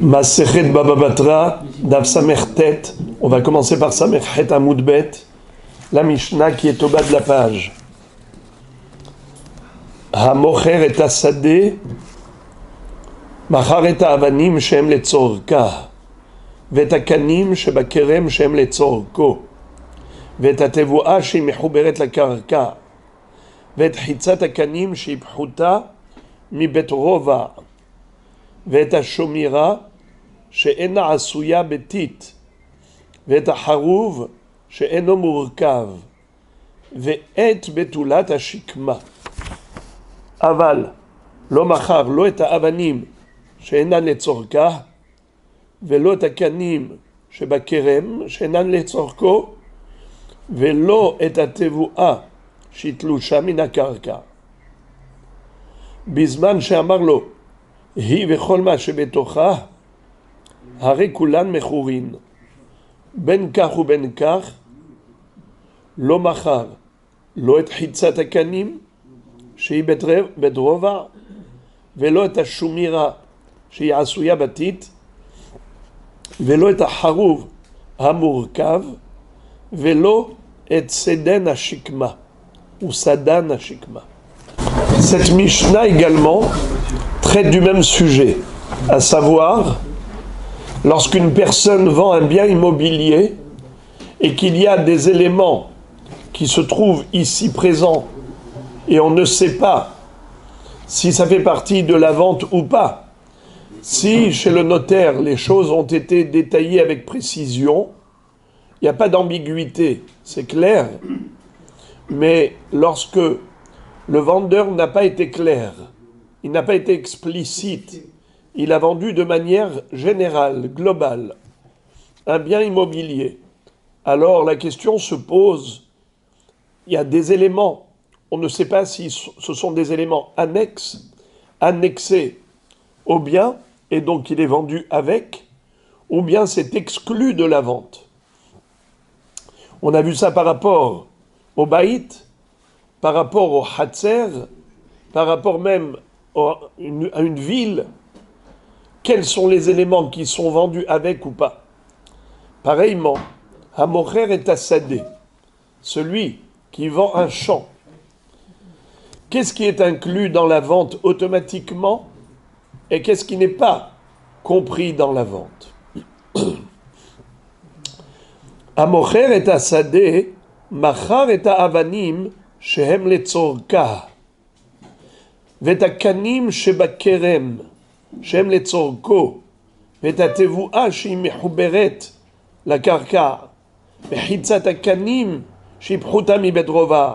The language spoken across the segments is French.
Masechet Baba Batra, Daf Samer Tet. On va commencer par Samer Het Amoud Bet, la Mishnah qui est au bas de la page. Hamocher et Asade, Machar et Avanim Shem Letzorka, Vetakanim Shebakerem Shem Letzorko, Vetatevua Shemechuberet la Karka, Vetchitzat Akanim Shiphuta Mi Betrova, Vetashomira שאינה עשויה בתית, ואת החרוב שאינו מורכב, ואת בתולת השקמה. אבל לא מכר לא את האבנים שאינן לצורכה, ולא את הקנים שבכרם שאינן לצורכו, ולא את התבואה שהיא תלושה מן הקרקע. בזמן שאמר לו, היא וכל מה שבתוכה, הרי כולן מכורין, בין כך ובין כך, לא מכר, לא את חיצת הקנים, שהיא בדרובע, ולא את השומירה, שהיא עשויה בתית, ולא את החרוב המורכב, ולא את סדן השקמה, ou סדן השקמה. Cette Mishnah également traite du même sujet, à savoir, lorsqu'une personne vend un bien immobilier et qu'il y a des éléments qui se trouvent ici présents et on ne sait pas si ça fait partie de la vente ou pas, si chez le notaire les choses ont été détaillées avec précision, il n'y a pas d'ambiguïté, c'est clair, mais lorsque le vendeur n'a pas été clair, il n'a pas été explicite, il a vendu de manière générale, globale, un bien immobilier. Alors la question se pose, il y a des éléments, on ne sait pas si ce sont des éléments annexés au bien, et donc il est vendu avec, ou bien c'est exclu de la vente. On a vu ça par rapport au baït, par rapport au hatzer, par rapport même à une ville. Quels sont les éléments qui sont vendus avec ou pas? Pareillement, Hamocher est Assadé, celui qui vend un champ. Qu'est-ce qui est inclus dans la vente automatiquement et qu'est-ce qui n'est pas compris dans la vente? Hamocher est Assadé, Machar est Avanim, Shehem Letzorka, Vetakanim Shebakerem, שהם לצורכו, ואת התבואה שהיא מחוברת לקרקע, וחיצת הקנים שהיא פחותה מבית רובה,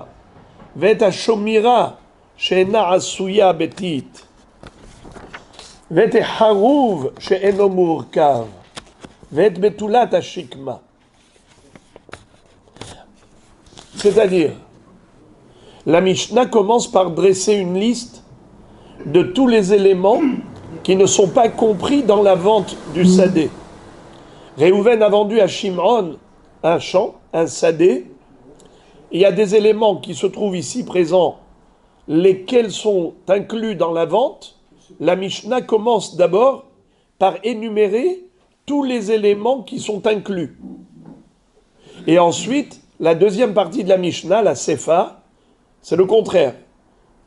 ואת השומירה שאינה עשויה בתית, ואת החרוב שאינו מורכב, ואת בתולת השקמה. C'est-à-dire, la Mishnah commence par dresser une liste de tous les éléments qui ne sont pas compris dans la vente du sadé. Réhouven a vendu à Shimon un champ, un sadé. Il y a des éléments qui se trouvent ici présents, lesquels sont inclus dans la vente. La Mishnah commence d'abord par énumérer tous les éléments qui sont inclus. Et ensuite, la deuxième partie de la Mishnah, la Sefa, c'est le contraire.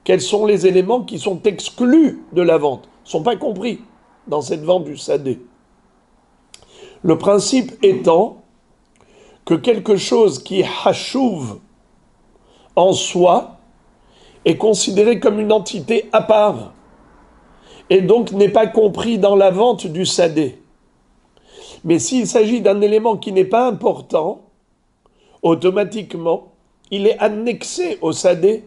Quels sont les éléments qui sont exclus de la vente, ne sont pas compris dans cette vente du sadé. Le principe étant que quelque chose qui est hachouv en soi est considéré comme une entité à part et donc n'est pas compris dans la vente du sadé. Mais s'il s'agit d'un élément qui n'est pas important, automatiquement, il est annexé au sadé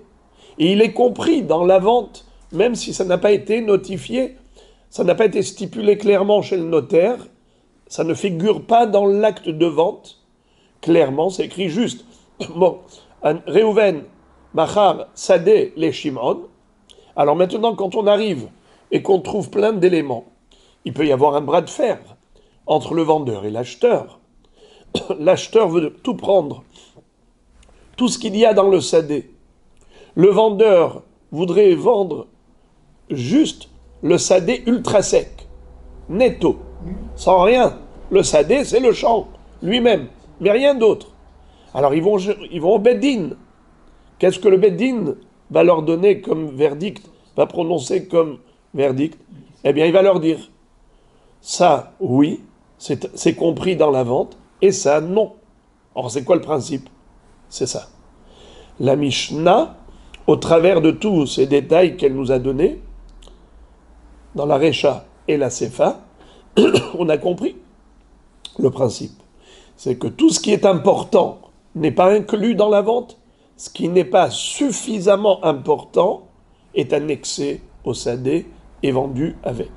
et il est compris dans la vente, même si ça n'a pas été notifié, ça n'a pas été stipulé clairement chez le notaire, ça ne figure pas dans l'acte de vente, clairement, c'est écrit juste. Bon, Réhouven, Machar, Sadé, les Shimon. Alors maintenant, quand on arrive et qu'on trouve plein d'éléments, il peut y avoir un bras de fer entre le vendeur et l'acheteur. L'acheteur veut tout prendre, tout ce qu'il y a dans le sadé. Le vendeur voudrait vendre juste le sadé ultra sec. netto, sans rien. Le sadé, c'est le champ lui-même, mais rien d'autre. Alors ils vont au Beddin. Qu'est-ce que le Beddin va leur donner comme verdict, va prononcer comme verdict? Eh bien, il va leur dire, ça, oui, c'est compris dans la vente, et ça, non. Or, c'est quoi le principe? C'est ça. La Mishnah, au travers de tous ces détails qu'elle nous a donnés, dans la Recha et la Sefa, on a compris le principe. C'est que tout ce qui est important n'est pas inclus dans la vente, ce qui n'est pas suffisamment important est annexé au sadé et vendu avec.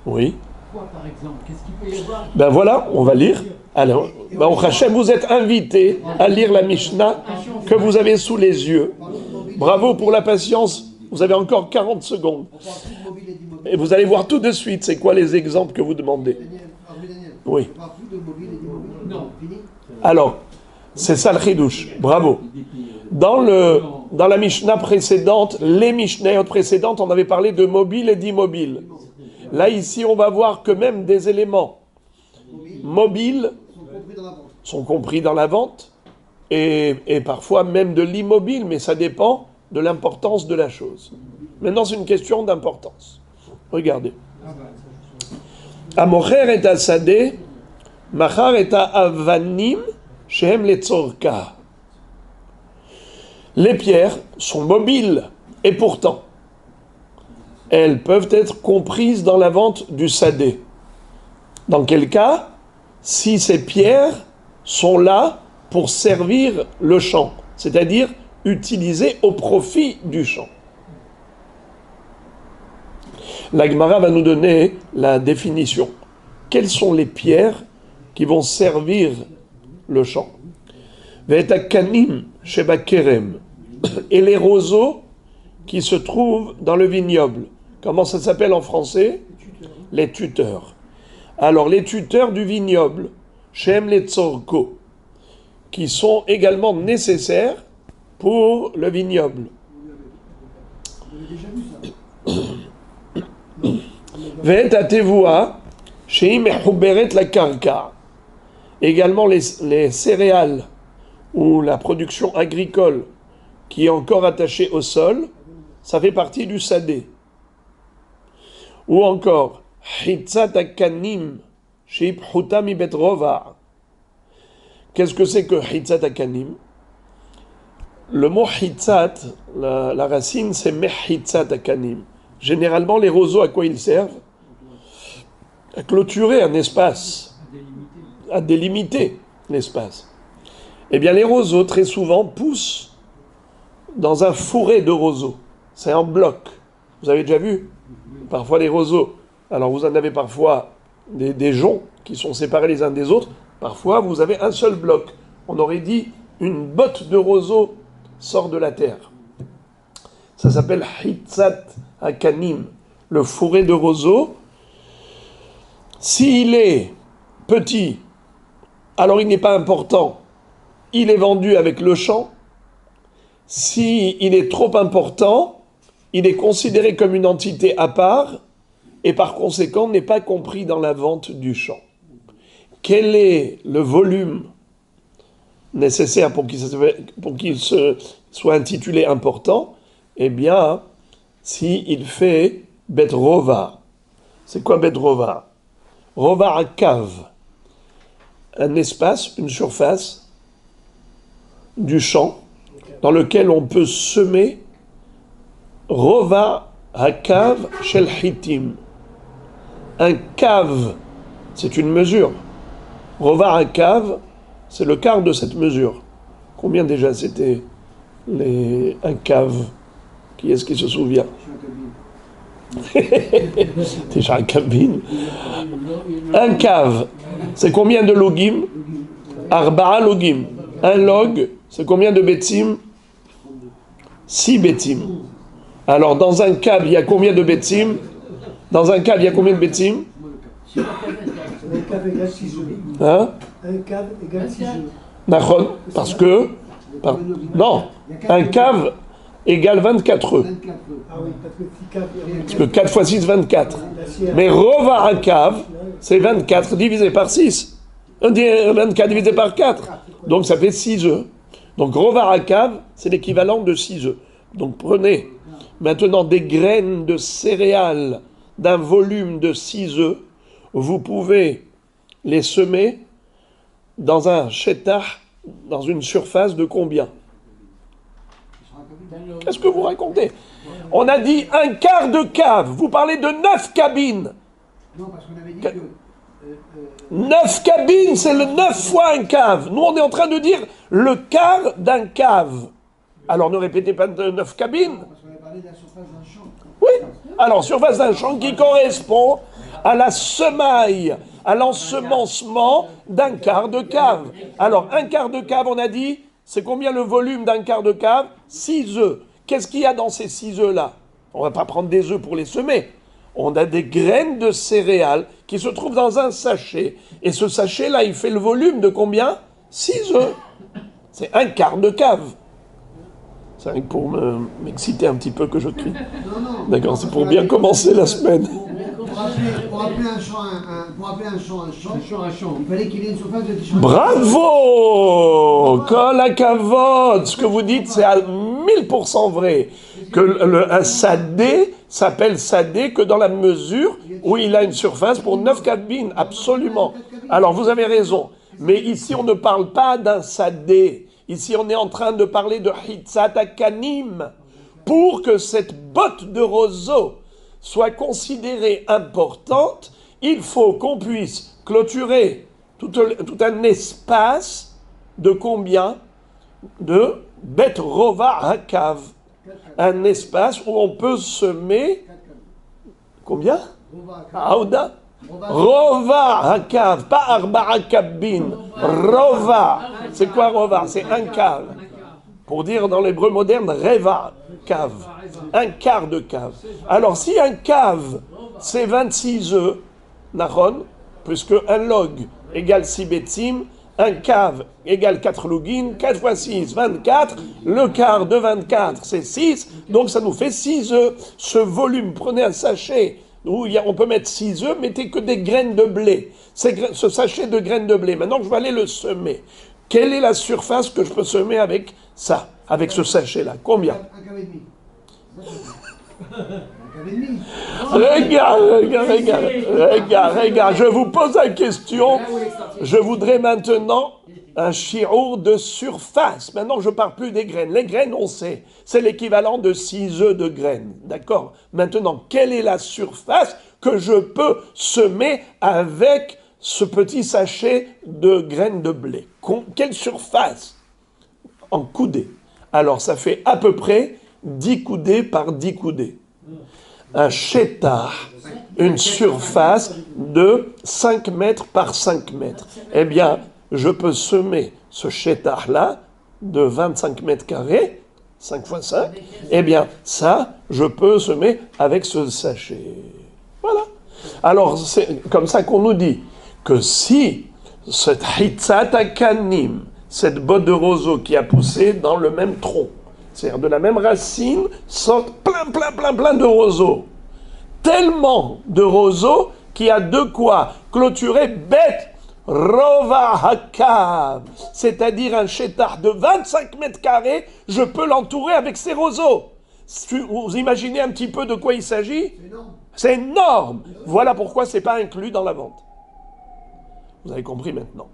Oui. Quoi, par exemple? Qu'est-ce qu'il peut y avoir? Ben voilà, on va lire. Alors, ben au Hachem, vous êtes invités à lire la Mishnah que vous avez sous les yeux. Bravo pour la patience. Vous avez encore 40 secondes. Et vous allez voir tout de suite c'est quoi les exemples que vous demandez. Oui. Non. Alors, c'est ça le chidouche. Bravo. Dans la Mishnah précédente, les Mishnayot précédentes, on avait parlé de mobile et d'immobile. Là, ici, on va voir que même des éléments mobiles sont compris dans la vente et parfois même de l'immobile, mais ça dépend de l'importance de la chose. Maintenant, c'est une question d'importance. Regardez. Amocher et asadeh, machar et avanim, shehem letzorka. Les pierres sont mobiles et pourtant, elles peuvent être comprises dans la vente du sadé. Dans quel cas? Si ces pierres sont là pour servir le champ, c'est-à-dire utilisées au profit du champ. La Gemara va nous donner la définition. Quelles sont les pierres qui vont servir le champ? Ve'etakanim sheba kerem, et les roseaux qui se trouvent dans le vignoble. Comment ça s'appelle en français? Les tuteurs. Alors, les tuteurs du vignoble, Shem les tzorko, qui sont également nécessaires pour le vignoble. Ve'et atevua, sheim echuberet la karka. Également les céréales ou la production agricole qui est encore attachée au sol, ça fait partie du sadé. Ou encore, hitzat akanim, sheiphuta mi bet rova. Qu'est-ce que c'est que hitzat akanim? Le mot hitzat, la racine, c'est mehitzat akanim. Généralement, les roseaux, à quoi ils servent? À clôturer un espace, à délimiter l'espace. Eh bien, les roseaux, très souvent, poussent dans un fourré de roseaux. C'est en bloc. Vous avez déjà vu? Parfois les roseaux. Alors vous en avez parfois des joncs qui sont séparés les uns des autres. Parfois vous avez un seul bloc. On aurait dit une botte de roseaux sort de la terre. Ça s'appelle hitzat akanim, le fourré de roseaux. S'il est petit, alors il n'est pas important. Il est vendu avec le champ. S'il est trop important, il est considéré comme une entité à part et par conséquent n'est pas compris dans la vente du champ. Quel est le volume nécessaire pour qu'il soit intitulé important? Eh bien, s'il fait bet rova. C'est quoi bet rova? Rova à cave. Un espace, une surface du champ dans lequel on peut semer rova hakav shel hitim. Un cave, c'est une mesure. Rova hakav, c'est le quart de cette mesure. Combien déjà c'était un cave? Qui est-ce qui se souvient? Déjà un cabine. Un cave, c'est combien de logim? Arba'a logim. Un log, c'est combien de betzim? 6 betzim. Alors, dans un cave, il y a combien de betzim? Dans un cave, il y a combien de betzim? Un cave égale 6 œufs. Hein? Un cave égale 6 œufs. Nachon, parce que... non, un cave égale 24 œufs. 24 œufs. Ah oui, parce que si cave, Parce que 4 fois 6, 24. la sierre. Mais Rova Hakav, c'est 24 divisé par 6. 24 divisé par 4. Donc ça fait 6 œufs. Donc Rova Hakav, c'est l'équivalent de 6 œufs. Donc prenez maintenant des graines de céréales d'un volume de 6 œufs. Vous pouvez les semer dans un chétah, dans une surface de combien? Qu'est-ce que vous racontez? On a dit un quart de cave. Vous parlez de 9 cabines. Non, parce qu'on avait dit que. 9 cabines, c'est le 9 fois un cave. Nous, on est en train de dire le quart d'un cave. Alors ne répétez pas 9 cabines. Parce qu'on avait parlé de la surface d'un champ. Oui. Alors, surface d'un champ qui correspond à la semaille, à l'ensemencement d'un quart de cave. Alors, un quart de cave, on a dit, c'est combien le volume d'un quart de cave? 6 œufs. Qu'est-ce qu'il y a dans ces 6 œufs-là? On ne va pas prendre des œufs pour les semer. On a des graines de céréales qui se trouvent dans un sachet. Et ce sachet-là, il fait le volume de combien? 6 œufs. C'est un quart de cave. C'est rien que pour m'exciter un petit peu que je crie. Non. D'accord, c'est pour bien commencer la semaine. Pour appeler un champ un champ, il fallait qu'il ait une surface de 10 champs. Bravo! Kol hakavod! Ce que vous dites, c'est à 1000% vrai. Que un sadé s'appelle sadé que dans la mesure où il a une surface pour 9 cabines. Absolument. Alors, vous avez raison. Mais ici, on ne parle pas d'un sadé. Ici, on est en train de parler de hitzat akanim. Pour que cette botte de roseau soit considérée importante, il faut qu'on puisse clôturer tout un espace de combien? De Bet Rova Hakav. Un espace où on peut semer. Combien? Aouda? Rova Hakav, pas Arba'a Kabin. Rova. C'est quoi Rova? C'est un quart. Pour dire dans l'hébreu moderne, Reva, cave. Un quart de cave. Alors si un cave, c'est 26 œufs, Nahon, puisque un log égale 6 betzim, un cave égale 4 login, 4 fois 6, 24, le quart de 24, c'est 6, donc ça nous fait 6 œufs. Ce volume, prenez un sachet où on peut mettre 6 œufs, mettez que des graines de blé. Ce sachet de graines de blé, maintenant je vais aller le semer. Quelle est la surface que je peux semer avec ça, avec ce sachet-là? Combien? Un cave et demi. Un cave et demi. Regarde, je vous pose la question. Je voudrais maintenant un shiur de surface. Maintenant, je ne parle plus des graines. Les graines, on sait, c'est l'équivalent de 6 œufs de graines. D'accord? Maintenant, quelle est la surface que je peux semer avec ce petit sachet de graines de blé? Quelle surface? En coudées. Alors, ça fait à peu près 10 coudées par 10 coudées. Un chétah, une surface de 5 mètres par 5 mètres. Eh bien, je peux semer ce chétah-là de 25 mètres carrés, 5 fois 5. Eh bien, ça, je peux semer avec ce sachet. Voilà. Alors, c'est comme ça qu'on nous dit que si cette hitzat akanim, cette botte de roseau qui a poussé dans le même tronc, c'est-à-dire de la même racine, sortent plein de roseaux. Tellement de roseaux qu'il y a de quoi clôturer Bet Rova Hakav, c'est-à-dire un chétard de 25 mètres carrés, je peux l'entourer avec ces roseaux. Vous imaginez un petit peu de quoi il s'agit? C'est énorme. Voilà pourquoi ce n'est pas inclus dans la vente. Vous avez compris maintenant.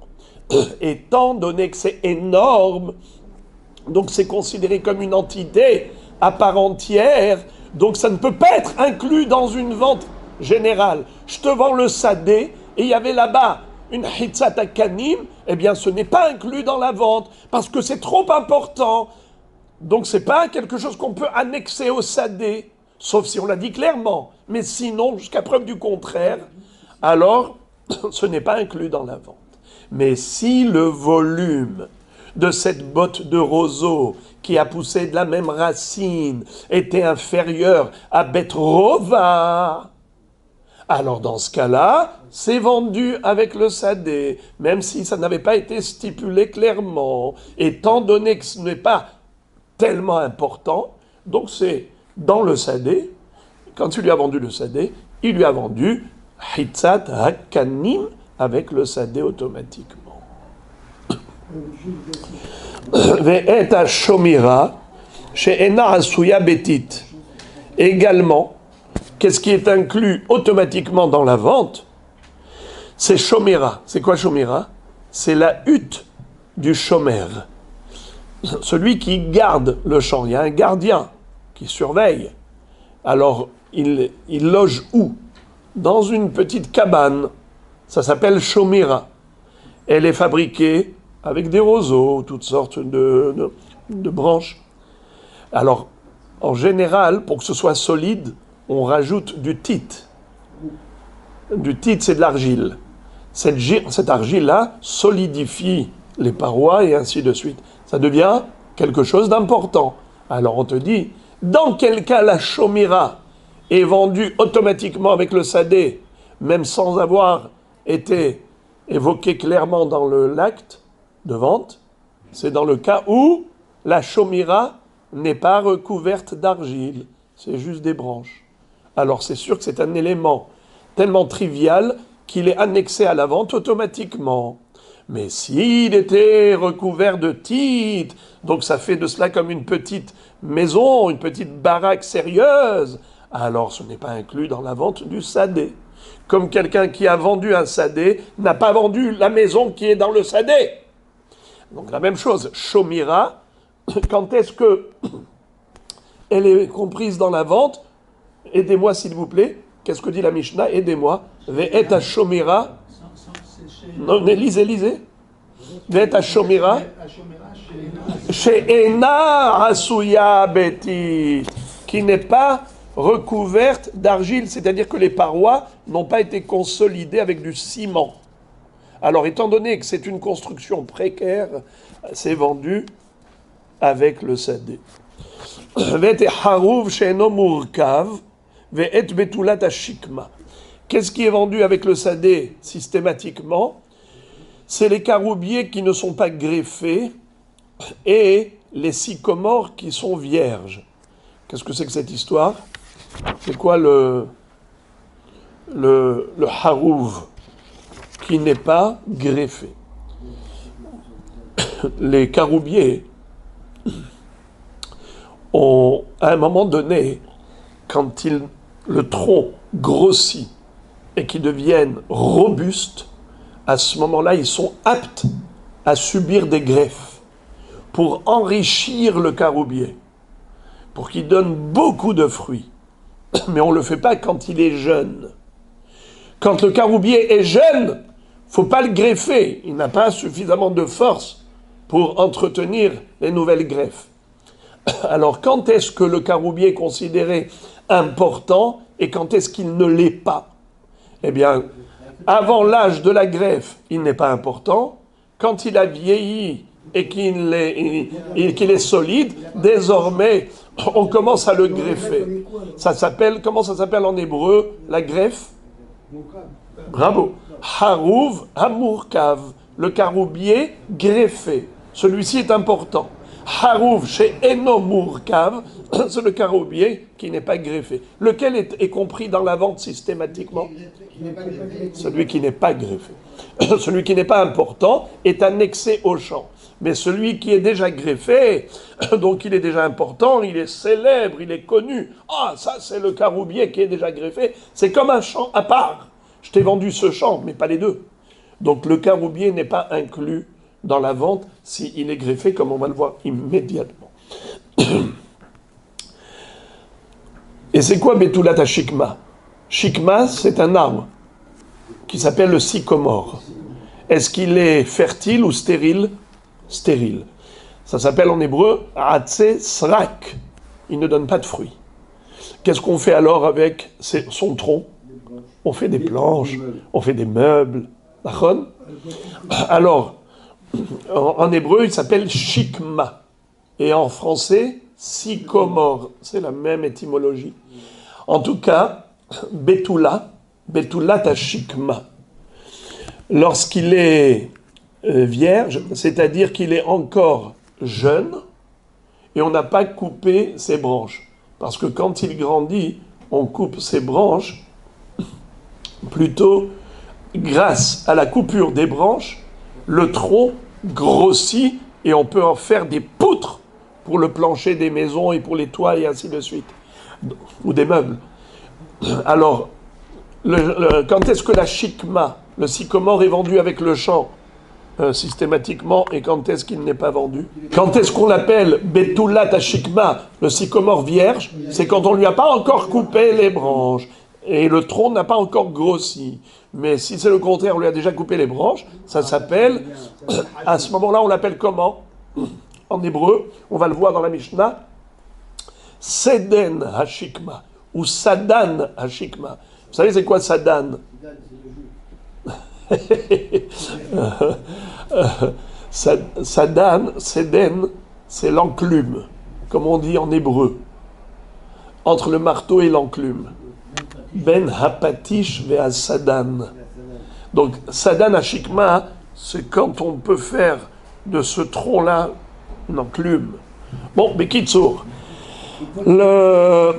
Étant donné que c'est énorme, donc c'est considéré comme une entité à part entière, donc ça ne peut pas être inclus dans une vente générale. Je te vends le sadé, et il y avait là-bas une hitzat akanim, eh bien ce n'est pas inclus dans la vente, parce que c'est trop important. Donc c'est pas quelque chose qu'on peut annexer au sadé, sauf si on l'a dit clairement. Mais sinon, jusqu'à preuve du contraire, alors ce n'est pas inclus dans la vente. Mais si le volume de cette botte de roseau qui a poussé de la même racine était inférieur à Bet Rova, alors dans ce cas-là, c'est vendu avec le sadé, même si ça n'avait pas été stipulé clairement. Étant donné que ce n'est pas tellement important, Donc c'est dans le sadé, quand il lui a vendu le sadé, il lui a vendu hitzat hakanim avec le sadé automatiquement. Ve'et hashomira she'ena asuya betit. Également, qu'est-ce qui est inclus automatiquement dans la vente? C'est shomira. C'est quoi shomira? C'est la hutte du shomer. Celui qui garde le champ. Il y a un gardien qui surveille. Alors, il loge où? Dans une petite cabane. Ça s'appelle shomira. Elle est fabriquée avec des roseaux, toutes sortes de branches. Alors, en général, pour que ce soit solide, on rajoute du tit. Du tit, c'est de l'argile. Cette argile-là solidifie les parois et ainsi de suite. Ça devient quelque chose d'important. Alors on te dit, dans quel cas la shomira est vendue automatiquement avec le sadé, même sans avoir été évoqué clairement dans l'acte de vente? C'est dans le cas où la shomira n'est pas recouverte d'argile, c'est juste des branches. Alors c'est sûr que c'est un élément tellement trivial qu'il est annexé à la vente automatiquement. Mais s'il était recouvert de titre, donc ça fait de cela comme une petite maison, une petite baraque sérieuse, alors ce n'est pas inclus dans la vente du sadé. Comme quelqu'un qui a vendu un sadé n'a pas vendu la maison qui est dans le sadé. Donc la même chose, shomira, quand est-ce que elle est comprise dans la vente? Aidez-moi s'il vous plaît. Qu'est-ce que dit la Mishnah? Aidez-moi. Ve'et hashomira. Non, lisez. Ve'et hashomira. She'ena asuya betit. Qui n'est pas recouverte d'argile. C'est-à-dire que les parois n'ont pas été consolidées avec du ciment. Alors, étant donné que c'est une construction précaire, c'est vendu avec le sadé. Ve'et haruv she'eno murkav. Ve'et betulat hashikma. Qu'est-ce qui est vendu avec le sadé systématiquement? C'est les caroubiers qui ne sont pas greffés et les sycomores qui sont vierges. Qu'est-ce que c'est que cette histoire? C'est quoi le harouv qui n'est pas greffé? Les caroubiers ont, à un moment donné, quand le tronc grossit et qu'ils deviennent robustes, à ce moment-là, ils sont aptes à subir des greffes pour enrichir le caroubier, pour qu'il donne beaucoup de fruits. Mais on ne le fait pas quand il est jeune. Quand le caroubier est jeune, il ne faut pas le greffer. Il n'a pas suffisamment de force pour entretenir les nouvelles greffes. Alors, quand est-ce que le caroubier est considéré important et quand est-ce qu'il ne l'est pas? Eh bien, avant l'âge de la greffe, il n'est pas important. Quand il a vieilli et qu'il est solide, désormais, on commence à le greffer. Ça s'appelle, comment ça s'appelle en hébreu, la greffe? Bravo. Harouv hamurkav, le caroubier greffé. Celui-ci est important. Harouv chez Eno Murkav, c'est le caroubier qui n'est pas greffé. Lequel est compris dans la vente systématiquement? Celui qui n'est pas greffé. Celui qui n'est pas important est annexé au champ. Mais celui qui est déjà greffé, donc il est déjà important, il est célèbre, il est connu. Ah, ça c'est le caroubier qui est déjà greffé. C'est comme un champ à part. Je t'ai vendu ce champ, mais pas les deux. Donc le caroubier n'est pas inclus dans la vente s'il est greffé, comme on va le voir immédiatement. Et c'est quoi Betulat hashikma? Shikma, c'est un arbre qui s'appelle le sycomore. Est-ce qu'il est fertile ou stérile? Stérile. Ça s'appelle en hébreu Atse Srak. Il ne donne pas de fruits. Qu'est-ce qu'on fait alors avec son tronc? On fait des planches, on fait des meubles. Alors, en hébreu, il s'appelle shikma. Et en français, sycomore. C'est la même étymologie. En tout cas, betulat hashikma. Lorsqu'il est vierge, c'est-à-dire qu'il est encore jeune, et on n'a pas coupé ses branches. Parce que quand il grandit, on coupe ses branches plutôt grâce à la coupure des branches, le tronc grossit et on peut en faire des poutres pour le plancher des maisons et pour les toits et ainsi de suite, ou des meubles. Alors, quand est-ce que la shikma, le sycomore, est vendu avec le champ systématiquement, et quand est-ce qu'il n'est pas vendu? Quand est-ce qu'on l'appelle betulat ashikma, le sycomore vierge? C'est quand on lui a pas encore coupé les branches et le tronc n'a pas encore grossi. Mais si c'est le contraire, on lui a déjà coupé les branches, ça s'appelle, à ce moment-là, on l'appelle comment? En hébreu, on va le voir dans la Mishnah, seden hashikma ou sadan hashikma. Vous savez c'est quoi sadan? Sadan, seden, c'est l'enclume, comme on dit en hébreu, entre le marteau et l'enclume. Ben hapatish ve'a sadan. Donc sadan hashikma, c'est quand on peut faire de ce tronc-là une enclume. Bon, mais kitsour. Voilà,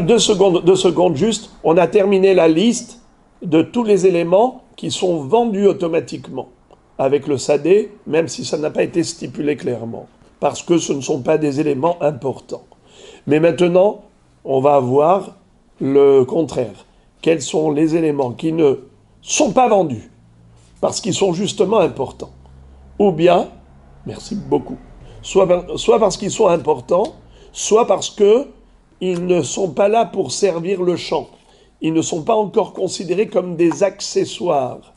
2 secondes juste. On a terminé la liste de tous les éléments qui sont vendus automatiquement avec le sadé, même si ça n'a pas été stipulé clairement, parce que ce ne sont pas des éléments importants. Mais maintenant, on va voir le contraire. Quels sont les éléments qui ne sont pas vendus, parce qu'ils sont justement importants? Ou bien, merci beaucoup, soit parce qu'ils sont importants, soit parce qu'ils ne sont pas là pour servir le champ. Ils ne sont pas encore considérés comme des accessoires.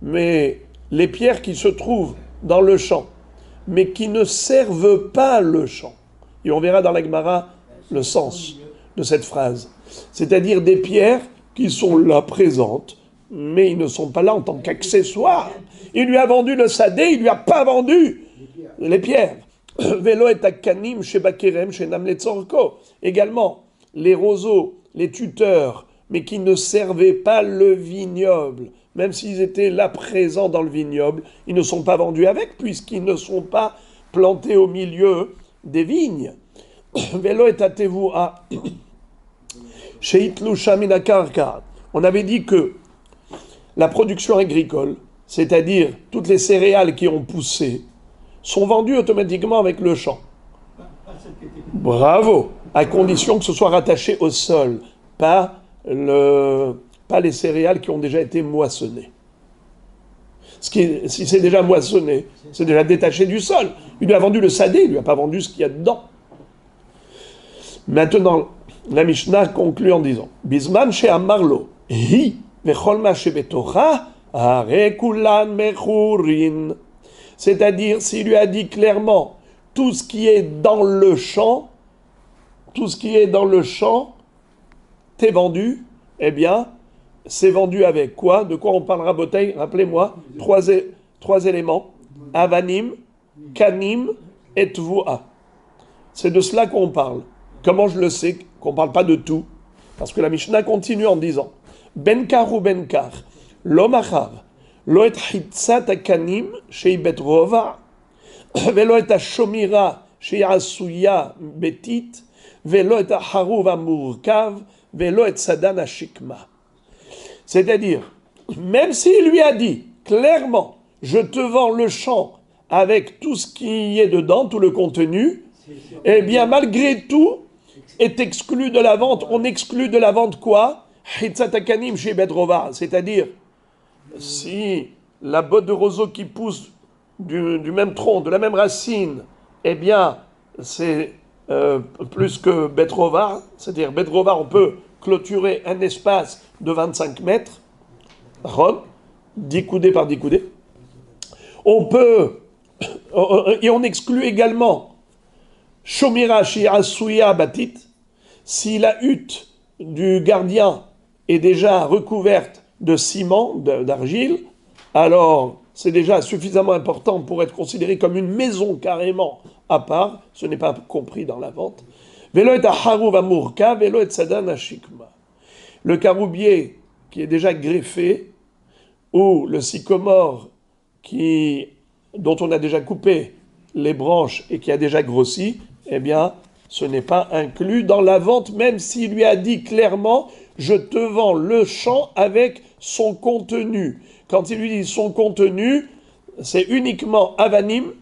Mais les pierres qui se trouvent dans le champ, mais qui ne servent pas le champ. Et on verra dans la Gemara le sens de cette phrase. C'est-à-dire des pierres qui sont là présentes, mais ils ne sont pas là en tant qu'accessoires. Il lui a vendu le sadé, il lui a pas vendu les pierres. Velo et akanim chez Bakerem, chez Namletzorko. Également, les roseaux, les tuteurs, mais qui ne servaient pas le vignoble. Même s'ils étaient là présents dans le vignoble, ils ne sont pas vendus avec, puisqu'ils ne sont pas plantés au milieu des vignes. Velo et atevua chez Itlusha minakarka. On avait dit que la production agricole, c'est-à-dire toutes les céréales qui ont poussé, sont vendues automatiquement avec le champ. Bravo, à condition que ce soit rattaché au sol, pas les céréales qui ont déjà été moissonnées. Si c'est déjà moissonné, c'est déjà détaché du sol. Il lui a vendu le sadé, il lui a pas vendu ce qu'il y a dedans. Maintenant, la Mishnah conclut en disant Bisman she amarlo hi vechol ma shebetocha hare kulan mechurin. C'est-à-dire, s'il lui a dit clairement tout ce qui est dans le champ, t'es vendu, eh bien, c'est vendu avec quoi? De quoi on parlera, Botei? Rappelez-moi, trois éléments. Avanim, Kanim et Tvua. C'est de cela qu'on parle. Comment je le sais qu'on ne parle pas de tout? Parce que la Mishnah continue en disant Benkar ou Benkar, lo machar, lo et hitzat akanim shei bet rova, velo et shomira shei asuya betit, velo et haruv amurkav, velo et sadan ashikma. C'est-à-dire, même s'il lui a dit clairement, je te vends le champ avec tout ce qui est dedans, tout le contenu, eh bien malgré tout, est exclu de la vente. On exclut de la vente quoi? Hitzatakanim chez Bedrova. C'est-à-dire, si la botte de roseau qui pousse du même tronc, de la même racine, eh bien, c'est plus que Bedrova. C'est-à-dire, Bedrova, on peut clôturer un espace de 25 mètres, Rome, 10 coudées par 10 coudées. On peut, et on exclut également Shomira Shiasuya Batit, si la hutte du gardien est déjà recouverte de ciment, d'argile, alors c'est déjà suffisamment important pour être considéré comme une maison carrément à part, ce n'est pas compris dans la vente. Velo et haruv amurka, velo et sadan ashikma. Le caroubier qui est déjà greffé, ou le sycomore dont on a déjà coupé les branches et qui a déjà grossi, eh bien, ce n'est pas inclus dans la vente, même s'il lui a dit clairement « je te vends le champ avec son contenu ». Quand il lui dit son contenu, c'est uniquement avanim,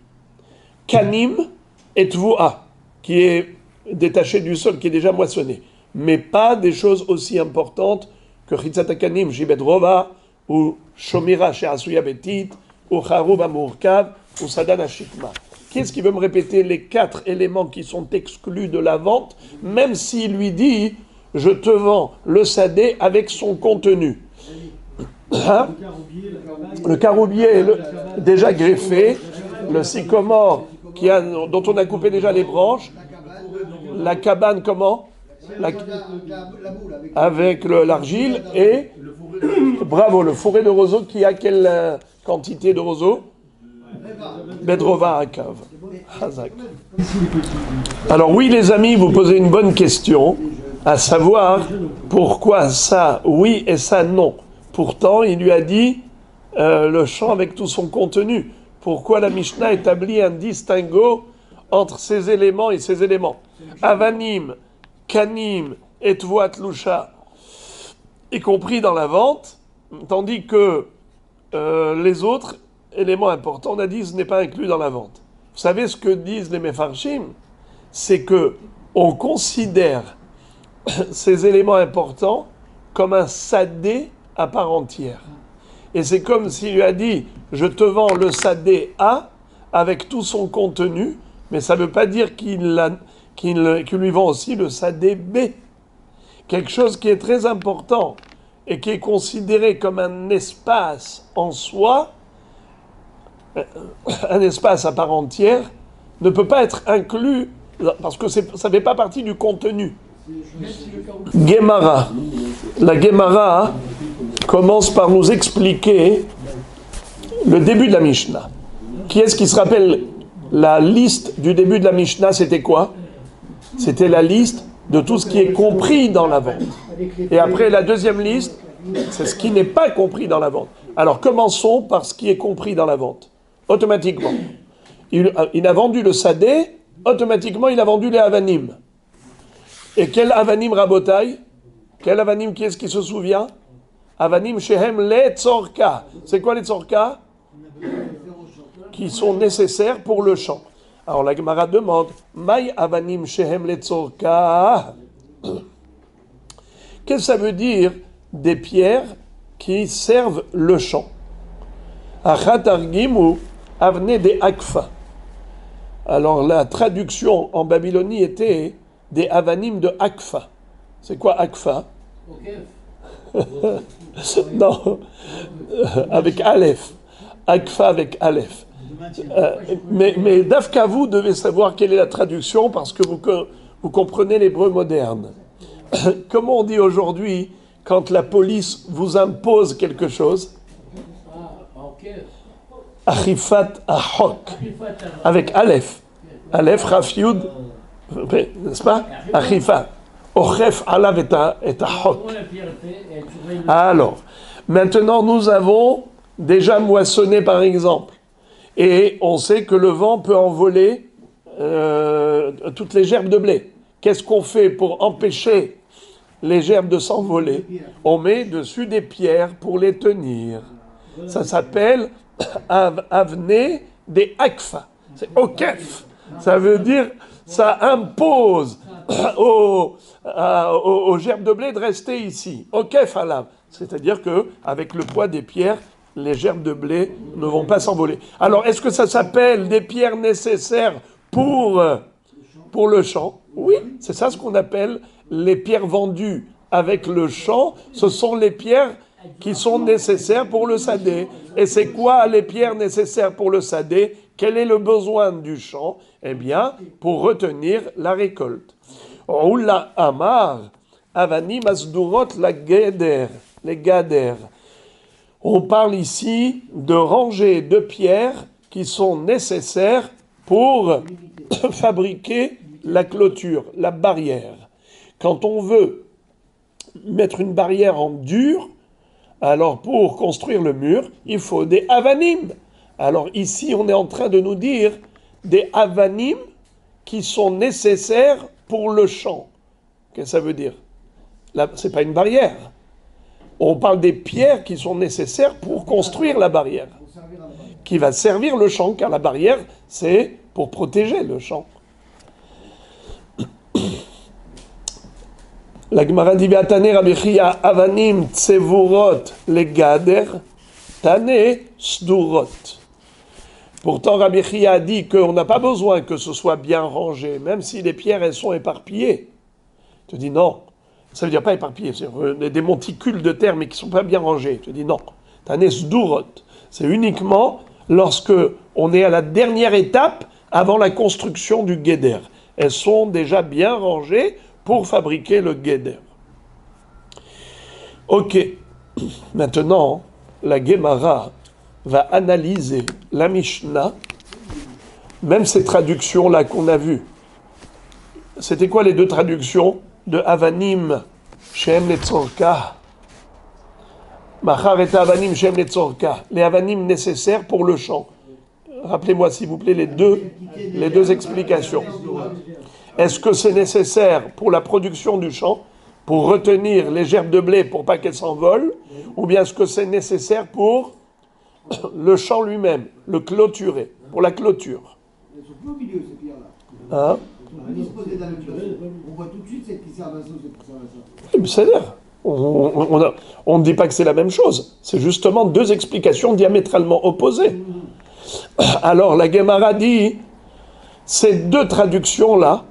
kanim et tvoua, qui est détaché du sol, qui est déjà moissonné. Mais pas des choses aussi importantes que chitzat akanim, jibet rova, ou shomira she'asuya betit, ou charub amurkav, ou sadan hashikma. Qu'est-ce qui veut me répéter les 4 éléments qui sont exclus de la vente, même s'il lui dit « je te vends le sadé avec son contenu ». Hein? Le caroubier déjà greffé, le sycomore dont on a coupé déjà les branches, la cabane comment? Avec l'argile et bravo, le fourré de roseau qui a quelle quantité de roseau? Bedrova à cave. Hazak. Alors oui les amis, vous posez une bonne question, à savoir pourquoi ça oui et ça non. Pourtant il lui a dit le champ avec tout son contenu. Pourquoi la Mishnah établit un distinguo entre ces éléments et ces éléments? Avanim, kanim et tvoat lusha, y compris dans la vente, tandis que les autres élément important, on a dit ce n'est pas inclus dans la vente. Vous savez ce que disent les Mefarshim? C'est que on considère ces éléments importants comme un sadé à part entière. Et c'est comme s'il lui a dit je te vends le sadé A avec tout son contenu, mais ça ne veut pas dire qu'il lui vend aussi le sadé B. Quelque chose qui est très important et qui est considéré comme un espace en soi, un espace à part entière, ne peut pas être inclus parce que ça ne fait pas partie du contenu. Gemara. La Gemara commence par nous expliquer le début de la Mishnah. Qui est-ce qui se rappelle la liste du début de la Mishnah? C'était quoi? C'était la liste de tout ce qui est compris dans la vente. Et après, la deuxième liste, c'est ce qui n'est pas compris dans la vente. Alors, commençons par ce qui est compris dans la vente. Automatiquement. Il a vendu le sadé, automatiquement il a vendu les avanim. Et quel avanim rabotai? Quel avanim, qui est-ce qui se souvient? Avanim shehem le tzorka. C'est quoi les tzorka? Qui sont nécessaires pour le champ. Alors la Gemara demande, Maï avanim shehem le tzorka. Qu'est-ce que ça veut dire des pierres qui servent le champ? Achat argimu avne de akfa. Alors la traduction en Babylonie était des avanim de akfa. C'est quoi akfa? Non, avec aleph. Akfa avec aleph. Mais Dafka, vous devez savoir quelle est la traduction parce que vous comprenez l'hébreu moderne. Comment on dit aujourd'hui quand la police vous impose quelque chose? Achifat ahok. Avec aleph. Aleph, Rafiud, n'est-ce pas? Achifat. Ochef alav et ahok. Alors, maintenant nous avons déjà moissonné par exemple. Et on sait que le vent peut envoler toutes les gerbes de blé. Qu'est-ce qu'on fait pour empêcher les gerbes de s'envoler? On met dessus des pierres pour les tenir. Ça s'appelle avné des akfa. C'est okef. Ça veut dire, ça impose aux gerbes de blé de rester ici. Okef alav. C'est-à-dire que avec le poids des pierres, les gerbes de blé ne vont pas s'envoler. Alors, est-ce que ça s'appelle des pierres nécessaires pour le champ? Oui, c'est ça ce qu'on appelle les pierres vendues avec le champ. Ce sont les pierres qui sont nécessaires pour le sadé. Et c'est quoi les pierres nécessaires pour le sadé? Quel est le besoin du champ? Eh bien, pour retenir la récolte. Oula amar avani masdurot la gader, les gader. On parle ici de rangées de pierres qui sont nécessaires pour fabriquer la clôture, la barrière. Quand on veut mettre une barrière en dur, alors pour construire le mur, il faut des avanim. Alors ici, on est en train de nous dire des avanim qui sont nécessaires pour le champ. Qu'est-ce que ça veut dire? Là, c'est pas une barrière. On parle des pierres qui sont nécessaires pour construire la barrière, qui va servir le champ, car la barrière, c'est pour protéger le champ. La Gemara dit Tane Rabbi Chia avanim tsevurot le gader tane sdurot. Pourtant, Rabbi Chia a dit qu'on n'a pas besoin que ce soit bien rangé, même si les pierres elles sont éparpillées. Tu dis non, ça veut dire pas éparpillées, c'est des monticules de terre mais qui sont pas bien rangés. Tu dis non, tane sdurot. C'est uniquement lorsque on est à la dernière étape avant la construction du guéder. Elles sont déjà bien rangées pour fabriquer le guéder. Ok, maintenant, la Gemara va analyser la Mishnah, même ces traductions-là qu'on a vues. C'était quoi les deux traductions de Avanim Shem Letzorka? Machar et Avanim Shem Letzorka. Les Avanim nécessaires pour le champ. Rappelez-moi s'il vous plaît les deux explications. Est-ce que c'est nécessaire pour la production du champ, pour retenir les gerbes de blé pour pas qu'elles s'envolent, ou bien est-ce que c'est nécessaire pour le champ lui-même, le clôturer, pour la clôture? Elles sont plus au milieu, ces pierres-là. Hein? Disposées dans le milieu. On voit tout de suite cette qui servent à ça, cette qui servent à ça. C'est-à-dire, on ne dit pas que c'est la même chose. C'est justement deux explications diamétralement opposées. Alors, la Gemara dit, ces deux traductions-là,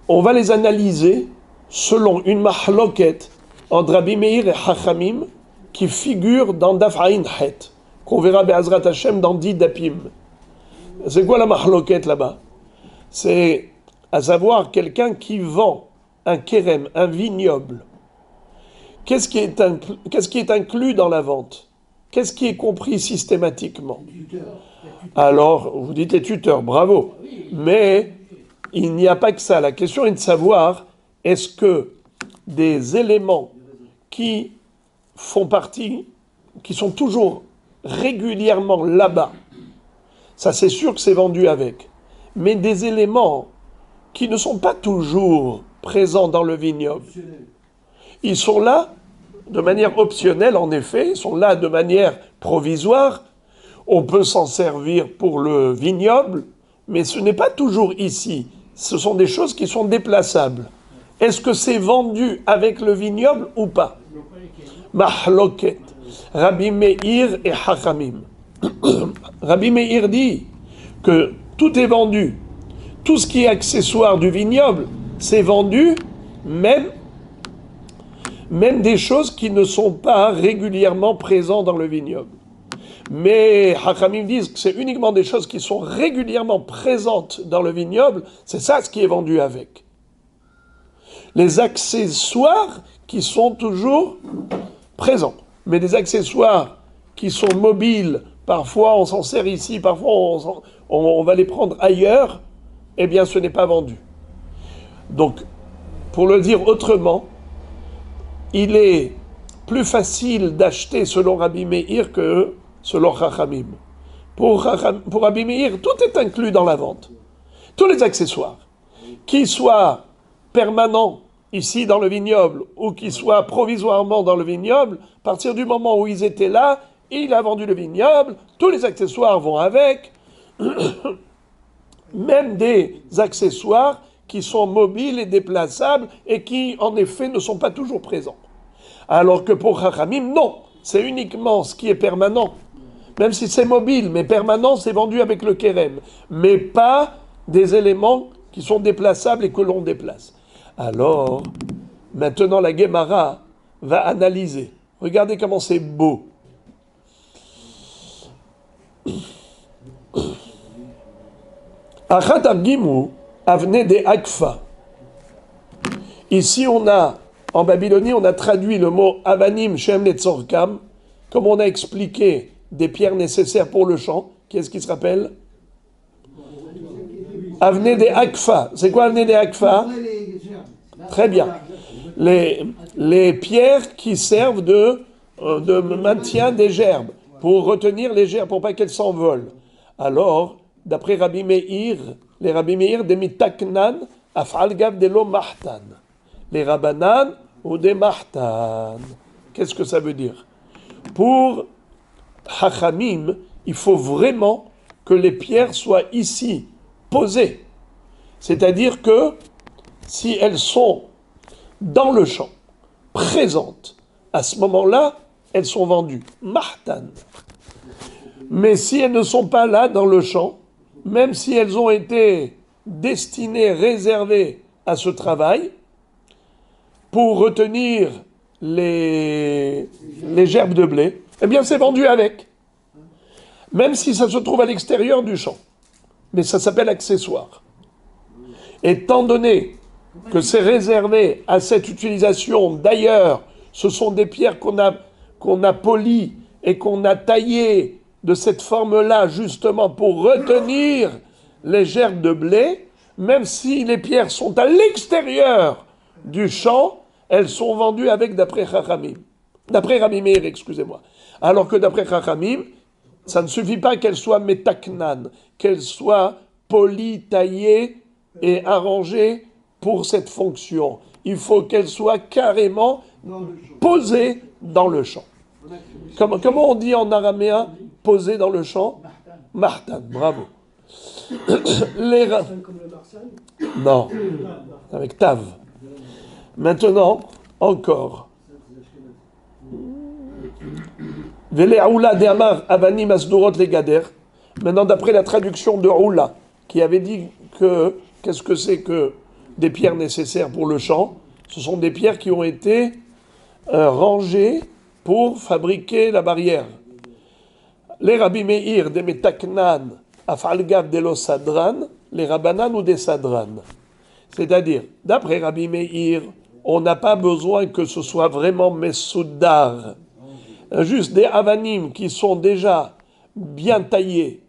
on va les analyser selon une mahloket entre Rabbi Meir et Chachamim qui figure dans Daf Ayin Het, qu'on verra Be'azrat Hashem dans 10 Dapim. C'est quoi la mahloket là-bas? C'est à savoir quelqu'un qui vend un kérem, un vignoble. Qu'est-ce qui est inclus dans la vente? Qu'est-ce qui est compris systématiquement? Alors, vous dites les tuteurs, bravo. Mais il n'y a pas que ça. La question est de savoir, est-ce que des éléments qui font partie, qui sont toujours régulièrement là-bas, ça c'est sûr que c'est vendu avec, mais des éléments qui ne sont pas toujours présents dans le vignoble, ils sont là de manière optionnelle, en effet, ils sont là de manière provisoire, on peut s'en servir pour le vignoble, mais ce n'est pas toujours ici. Ce sont des choses qui sont déplaçables. Est-ce que c'est vendu avec le vignoble ou pas? Mahloket. Rabbi Meir et Chachamim. Rabbi Meir dit que tout est vendu. Tout ce qui est accessoire du vignoble, c'est vendu, même des choses qui ne sont pas régulièrement présentes dans le vignoble. Mais Chachamim disent que c'est uniquement des choses qui sont régulièrement présentes dans le vignoble, c'est ça ce qui est vendu avec. Les accessoires qui sont toujours présents, mais des accessoires qui sont mobiles, parfois on s'en sert ici, parfois on va les prendre ailleurs, eh bien ce n'est pas vendu. Donc, pour le dire autrement, il est plus facile d'acheter selon Rabbi Meir que selon Chachamim. Pour Rabbi Meir, tout est inclus dans la vente. Tous les accessoires, qu'ils soient permanents ici dans le vignoble ou qu'ils soient provisoirement dans le vignoble, à partir du moment où ils étaient là, il a vendu le vignoble, tous les accessoires vont avec, même des accessoires qui sont mobiles et déplaçables et qui, en effet, ne sont pas toujours présents. Alors que pour Chachamim, non, c'est uniquement ce qui est permanent. Même si c'est mobile, mais permanent, c'est vendu avec le kérem. Mais pas des éléments qui sont déplaçables et que l'on déplace. Alors, maintenant la Gemara va analyser. Regardez comment c'est beau. Achat argimu avne de akfa. Ici, en Babylonie, on a traduit le mot avanim shem letzorkam, comme on a expliqué des pierres nécessaires pour le champ. Qu'est-ce qui se rappelle? Avne de akfa. C'est quoi avne de akfa? Très bien. Les pierres qui servent de maintien des gerbes, pour retenir les gerbes, pour pas qu'elles s'envolent. Alors, d'après Rabbi Meir, les Rabbi Meir des mitaknan afal gav de lo mahtan. Les Rabbanan ou des mahtan. Qu'est-ce que ça veut dire? Pour Hachamim, il faut vraiment que les pierres soient ici, posées. C'est-à-dire que si elles sont dans le champ, présentes, à ce moment-là, elles sont vendues. Mahtan. Mais si elles ne sont pas là dans le champ, même si elles ont été destinées, réservées à ce travail, pour retenir les gerbes de blé, eh bien c'est vendu avec. Même si ça se trouve à l'extérieur du champ. Mais ça s'appelle accessoire. Étant donné que c'est réservé à cette utilisation, d'ailleurs, ce sont des pierres qu'on a polies et qu'on a taillées de cette forme-là, justement pour retenir les gerbes de blé, même si les pierres sont à l'extérieur du champ, elles sont vendues avec d'après Chachamim. D'après Rabbi Meir, excusez-moi. Alors que d'après Chachamim, ça ne suffit pas qu'elles soient métaknan, qu'elles soient polies, taillées et arrangées pour cette fonction. Il faut qu'elles soient carrément posées dans le champ. Comment on dit en araméen posées dans le champ? Martan, bravo. Non, avec tav. Maintenant, encore. Maintenant, d'après la traduction de Oula, qui avait dit que, qu'est-ce que c'est que des pierres nécessaires pour le champ? Ce sont des pierres qui ont été rangées pour fabriquer la barrière. Les Rabbi Meir des Metaknan, Afalgav de lo Sadran, les Rabbanan ou des Sadran. C'est-à-dire, d'après Rabbi Meir, on n'a pas besoin que ce soit vraiment Messoudar. Juste des avanim qui sont déjà bien taillés,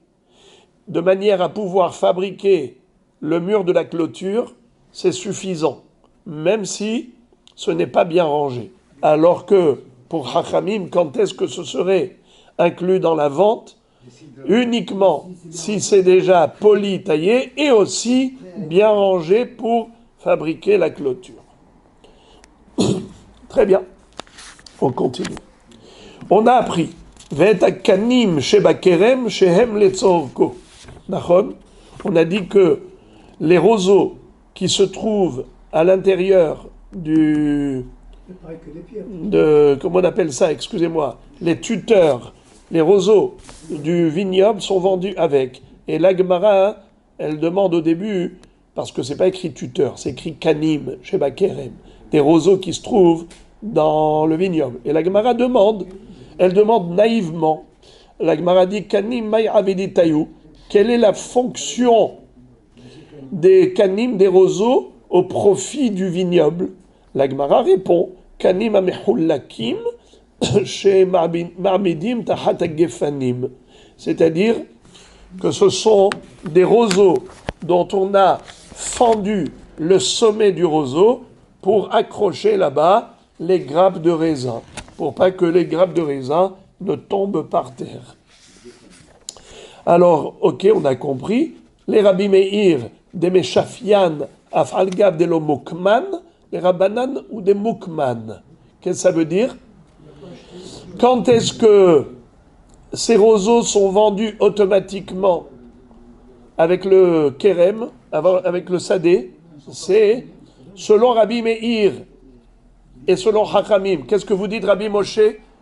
de manière à pouvoir fabriquer le mur de la clôture, c'est suffisant, même si ce n'est pas bien rangé. Alors que, pour Hachamim, quand est-ce que ce serait inclus dans la vente? Uniquement si c'est déjà poli, taillé, et aussi bien rangé pour fabriquer la clôture. Très bien, on continue. On a appris Ve'etakanim sheba kerem shehem letzorko. On a dit que les roseaux qui se trouvent à l'intérieur comment on appelle ça, excusez-moi, les tuteurs, les roseaux du vignoble sont vendus avec. Et la Gemara, elle demande au début, parce que c'est pas écrit tuteur, c'est écrit kanim, sheba kerem, des roseaux qui se trouvent dans le vignoble. Et la Gemara demande, elle demande naïvement, la Gemara dit kanim may aveditayu, quelle est la fonction des kanim, des roseaux, au profit du vignoble? La Gemara répond kanim amehullakim chez marmidim tahat gefanim, c'est-à-dire que ce sont des roseaux dont on a fendu le sommet du roseau pour accrocher là-bas les grappes de raisin, pour pas que les grappes de raisin ne tombent par terre. Alors, ok, on a compris. Les Rabbi Meir, des Meshafian, Afalgav de lo Mukman, les Rabbanan ou des Mukman. Qu'est-ce que ça veut dire? Quand est-ce que ces roseaux sont vendus automatiquement avec le Kerem, avec le Sadé? C'est selon Rabbi Meir et selon Hachamim. Qu'est-ce que vous dites, Rabbi Moshe?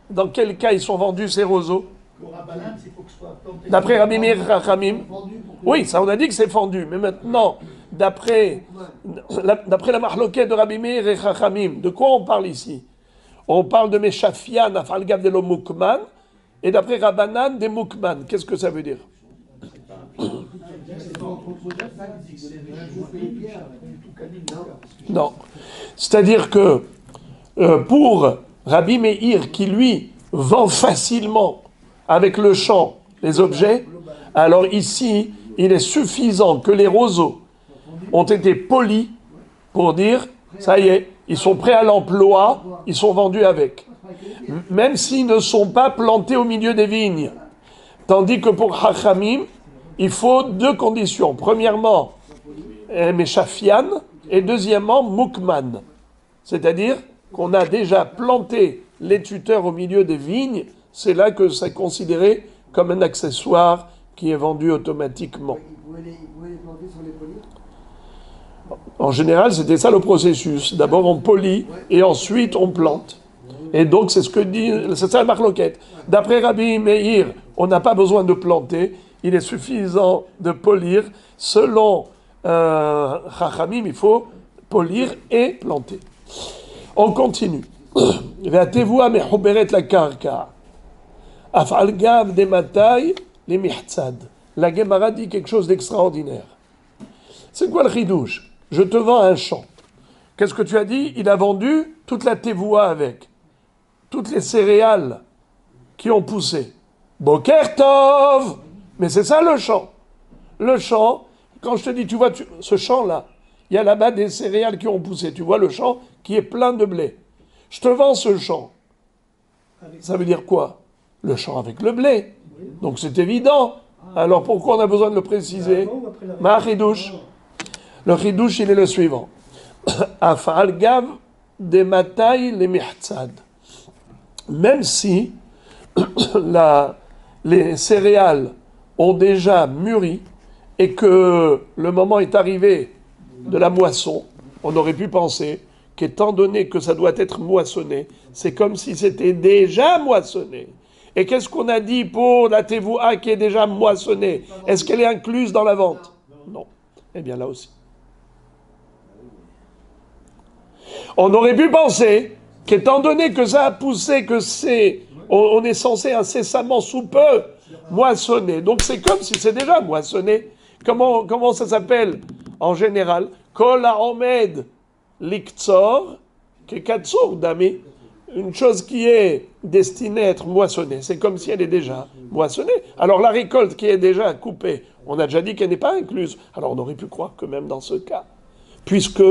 Dans quel cas ils sont vendus ces roseaux? D'après Rabbi Meir et Hachamim? Oui, ça on a dit que c'est fendu. Mais maintenant, d'après la marloquette de Rabbi Meir et Hachamim, de quoi on parle ici? On parle de Meshafian, Afalgav de lo Mukman, et d'après Rabbanan, des Mukman. Qu'est-ce que ça veut dire? Non. C'est-à-dire que pour Rabbi Meir, qui lui vend facilement avec le champ les objets, alors ici, il est suffisant que les roseaux ont été polis pour dire, ça y est, ils sont prêts à l'emploi, ils sont vendus avec. même s'ils ne sont pas plantés au milieu des vignes. Tandis que pour Hachamim, il faut deux conditions. Premièrement, Meshafian, et deuxièmement, Mukman. C'est-à-dire qu'on a déjà planté les tuteurs au milieu des vignes, c'est là que c'est considéré comme un accessoire qui est vendu automatiquement. Vous pouvez les planter sans les polir? En général, c'était ça le processus. D'abord, on polit et ensuite on plante. Et donc, c'est ça la marloquette. D'après Rabbi Meir, on n'a pas besoin de planter, il est suffisant de polir. Selon Chachamim, il faut polir et planter. On continue. Ve'atevua mechuberet la karka. Afal gav de matay les mihtzad. La Gemara dit quelque chose d'extraordinaire. C'est quoi le chidouche? Je te vends un champ. Qu'est-ce que tu as dit? Il a vendu toute la tevoua avec. Toutes les céréales qui ont poussé. Boker Tov! Mais c'est ça le champ. Le champ, quand je te dis, tu vois, ce champ-là, il y a là-bas des céréales qui ont poussé. Tu vois le champ qui est plein de blé. Je te vends ce champ. Ça veut dire quoi? Le champ avec le blé. Donc c'est évident. Alors pourquoi on a besoin de le préciser? Ma chidouche. Le chidouche, il est le suivant. Afal gav de matay le mihtzad. Même si les céréales ont déjà mûri et que le moment est arrivé de la moisson, on aurait pu penser qu'étant donné que ça doit être moissonné, c'est comme si c'était déjà moissonné. Et qu'est-ce qu'on a dit pour la tevoua qui est déjà moissonnée? Est-ce qu'elle est incluse dans la vente? Non. Eh bien là aussi. On aurait pu penser qu'étant donné que ça a poussé, on est censé incessamment sous peu moissonner. Donc c'est comme si c'est déjà moissonné. Comment ça s'appelle en général? Kol ha'omed liktzor kekatsur dami. Une chose qui est destinée à être moissonnée, c'est comme si elle est déjà moissonnée. Alors la récolte qui est déjà coupée, on a déjà dit qu'elle n'est pas incluse. Alors on aurait pu croire que même dans ce cas, puisque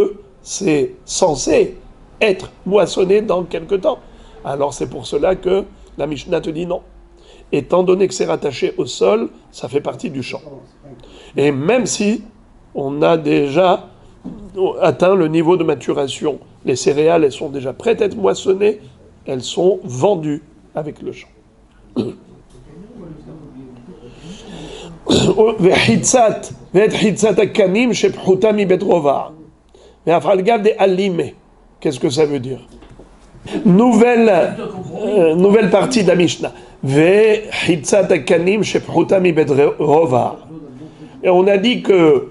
c'est censé être moissonné dans quelque temps. Alors c'est pour cela que la Mishnah te dit non. Étant donné que c'est rattaché au sol, ça fait partie du champ. Et même si on a déjà atteint le niveau de maturation, les céréales, elles sont déjà prêtes à être moissonnées, elles sont vendues avec le champ. Qu'est-ce que ça veut dire? Nouvelle partie de la Mishnah. Et on a dit que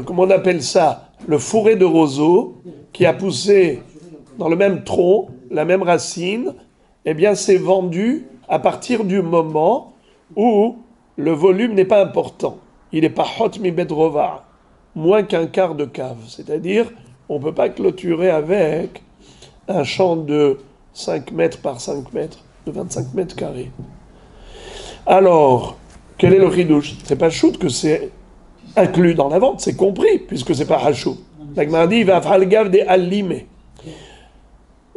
comment on appelle ça? Le fourré de roseau qui a poussé dans le même tronc, la même racine, eh bien c'est vendu à partir du moment où le volume n'est pas important. Il n'est pas hot mi bedrova, moins qu'un quart de cave. C'est-à-dire, on ne peut pas clôturer avec un champ de 5 mètres par 5 mètres, de 25 mètres carrés. Alors, quel est le chidouche? C'est pas choute que c'est inclus dans la vente, c'est compris, puisque c'est pas hachou. La Gemara dit, va faire le gave des allimés.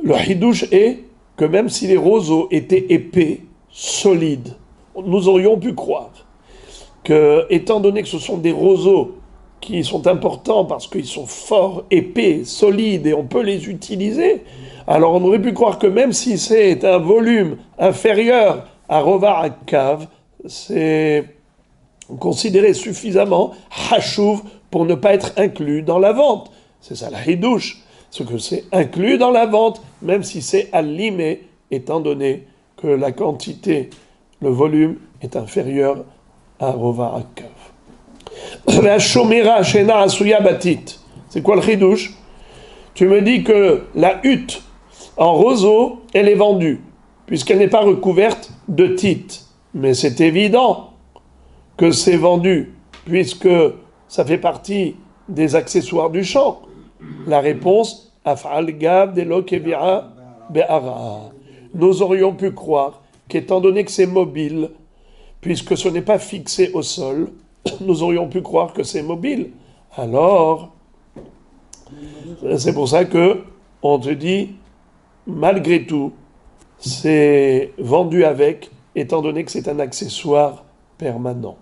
Le chidouche est que même si les roseaux étaient épais, solides, nous aurions pu croire que, étant donné que ce sont des roseaux qui sont importants parce qu'ils sont forts, épais, solides et on peut les utiliser, alors on aurait pu croire que même si c'est un volume inférieur à Rovar à cave, c'est considéré suffisamment hachouv pour ne pas être inclus dans la vente. C'est ça la hidouche, ce que c'est inclus dans la vente, même si c'est allimé, étant donné que la quantité, le volume est inférieur à Rovar à cave. La shomera shena asuya batit. C'est quoi le chidouche? Tu me dis que la hutte en roseau, elle est vendue, puisqu'elle n'est pas recouverte de tit. Mais c'est évident que c'est vendu, puisque ça fait partie des accessoires du champ. La réponse, af'al gav de lo kebira be'ara. Nous aurions pu croire qu'étant donné que c'est mobile, puisque ce n'est pas fixé au sol, nous aurions pu croire que c'est mobile. Alors, c'est pour ça que on te dit malgré tout, c'est vendu avec, étant donné que c'est un accessoire permanent.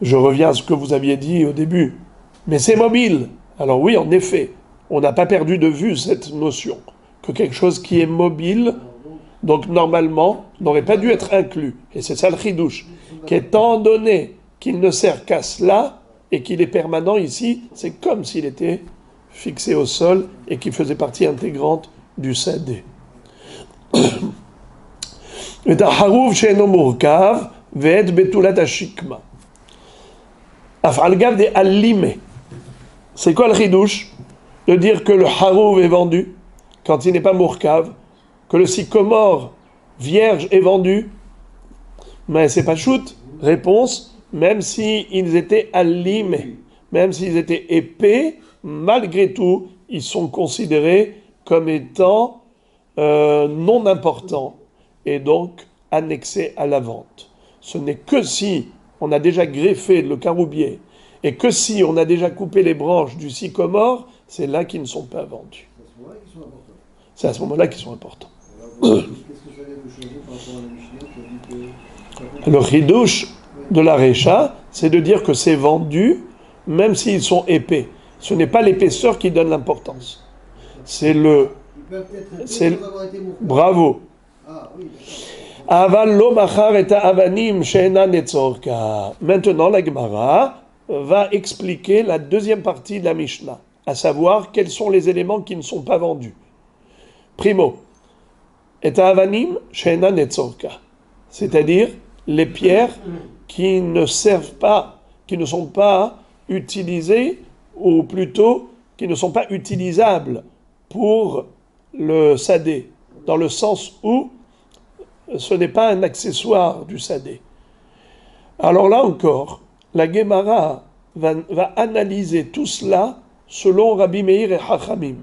Je reviens à ce que vous aviez dit au début. Mais c'est mobile. Alors oui, en effet, on n'a pas perdu de vue cette notion, que quelque chose qui est mobile, donc normalement, n'aurait pas dû être inclus. Et c'est ça le chidouche, qu'étant donné qu'il ne sert qu'à cela, et qu'il est permanent ici, c'est comme s'il était fixé au sol, et qu'il faisait partie intégrante du sadé. Et à harouv she'eno murkav, ve'et betulat hashikma. Af'al-gav de alime. C'est quoi le chidouche? De dire que le harouv est vendu quand il n'est pas mourkav, que le sycomore vierge est vendu, mais c'est pas shoot. Réponse, même s'ils étaient alimés, même s'ils étaient épais, malgré tout, ils sont considérés comme étant non importants et donc annexés à la vente. Ce n'est que si on a déjà greffé le caroubier et que si on a déjà coupé les branches du sycomore, c'est là qu'ils ne sont pas vendus. C'est à ce moment-là qu'ils sont importants. Le chidouche de la Récha, c'est de dire que c'est vendu même s'ils sont épais. Ce n'est pas l'épaisseur qui donne l'importance. C'est le... Bravo. Aval lo machar et avanim she'ena netzorka. Maintenant, la Gemara va expliquer la deuxième partie de la Mishnah, à savoir quels sont les éléments qui ne sont pas vendus. Primo, et avanim she'ena netzorka, c'est-à-dire les pierres qui ne servent pas, qui ne sont pas utilisées, ou plutôt qui ne sont pas utilisables pour le sadé, dans le sens où ce n'est pas un accessoire du sadé. Alors là encore, la Gemara va analyser tout cela selon Rabbi Meir et Chachamim.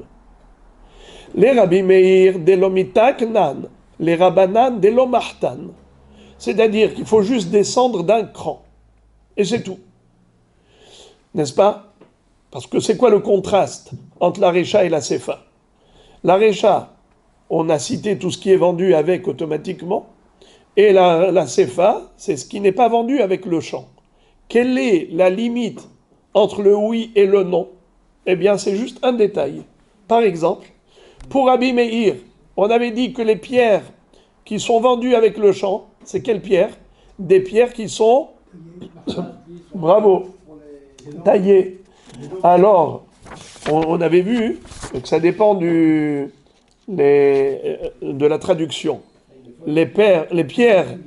Les Rabbi Meir delomitaknan, les Rabbanan delomachtan. C'est-à-dire qu'il faut juste descendre d'un cran. Et c'est tout. N'est-ce pas? Parce que c'est quoi le contraste entre la Récha et la Sefa? La Récha, on a cité tout ce qui est vendu avec automatiquement, et la Sefa, c'est ce qui n'est pas vendu avec le chant. Quelle est la limite entre le oui et le non? Eh bien, c'est juste un détail. Par exemple, pour Rabbi Meir, on avait dit que les pierres qui sont vendues avec le chant, c'est quelles pierres? Des pierres qui sont, bravo, taillées. Alors, on avait vu que ça dépend de la traduction. Les pierres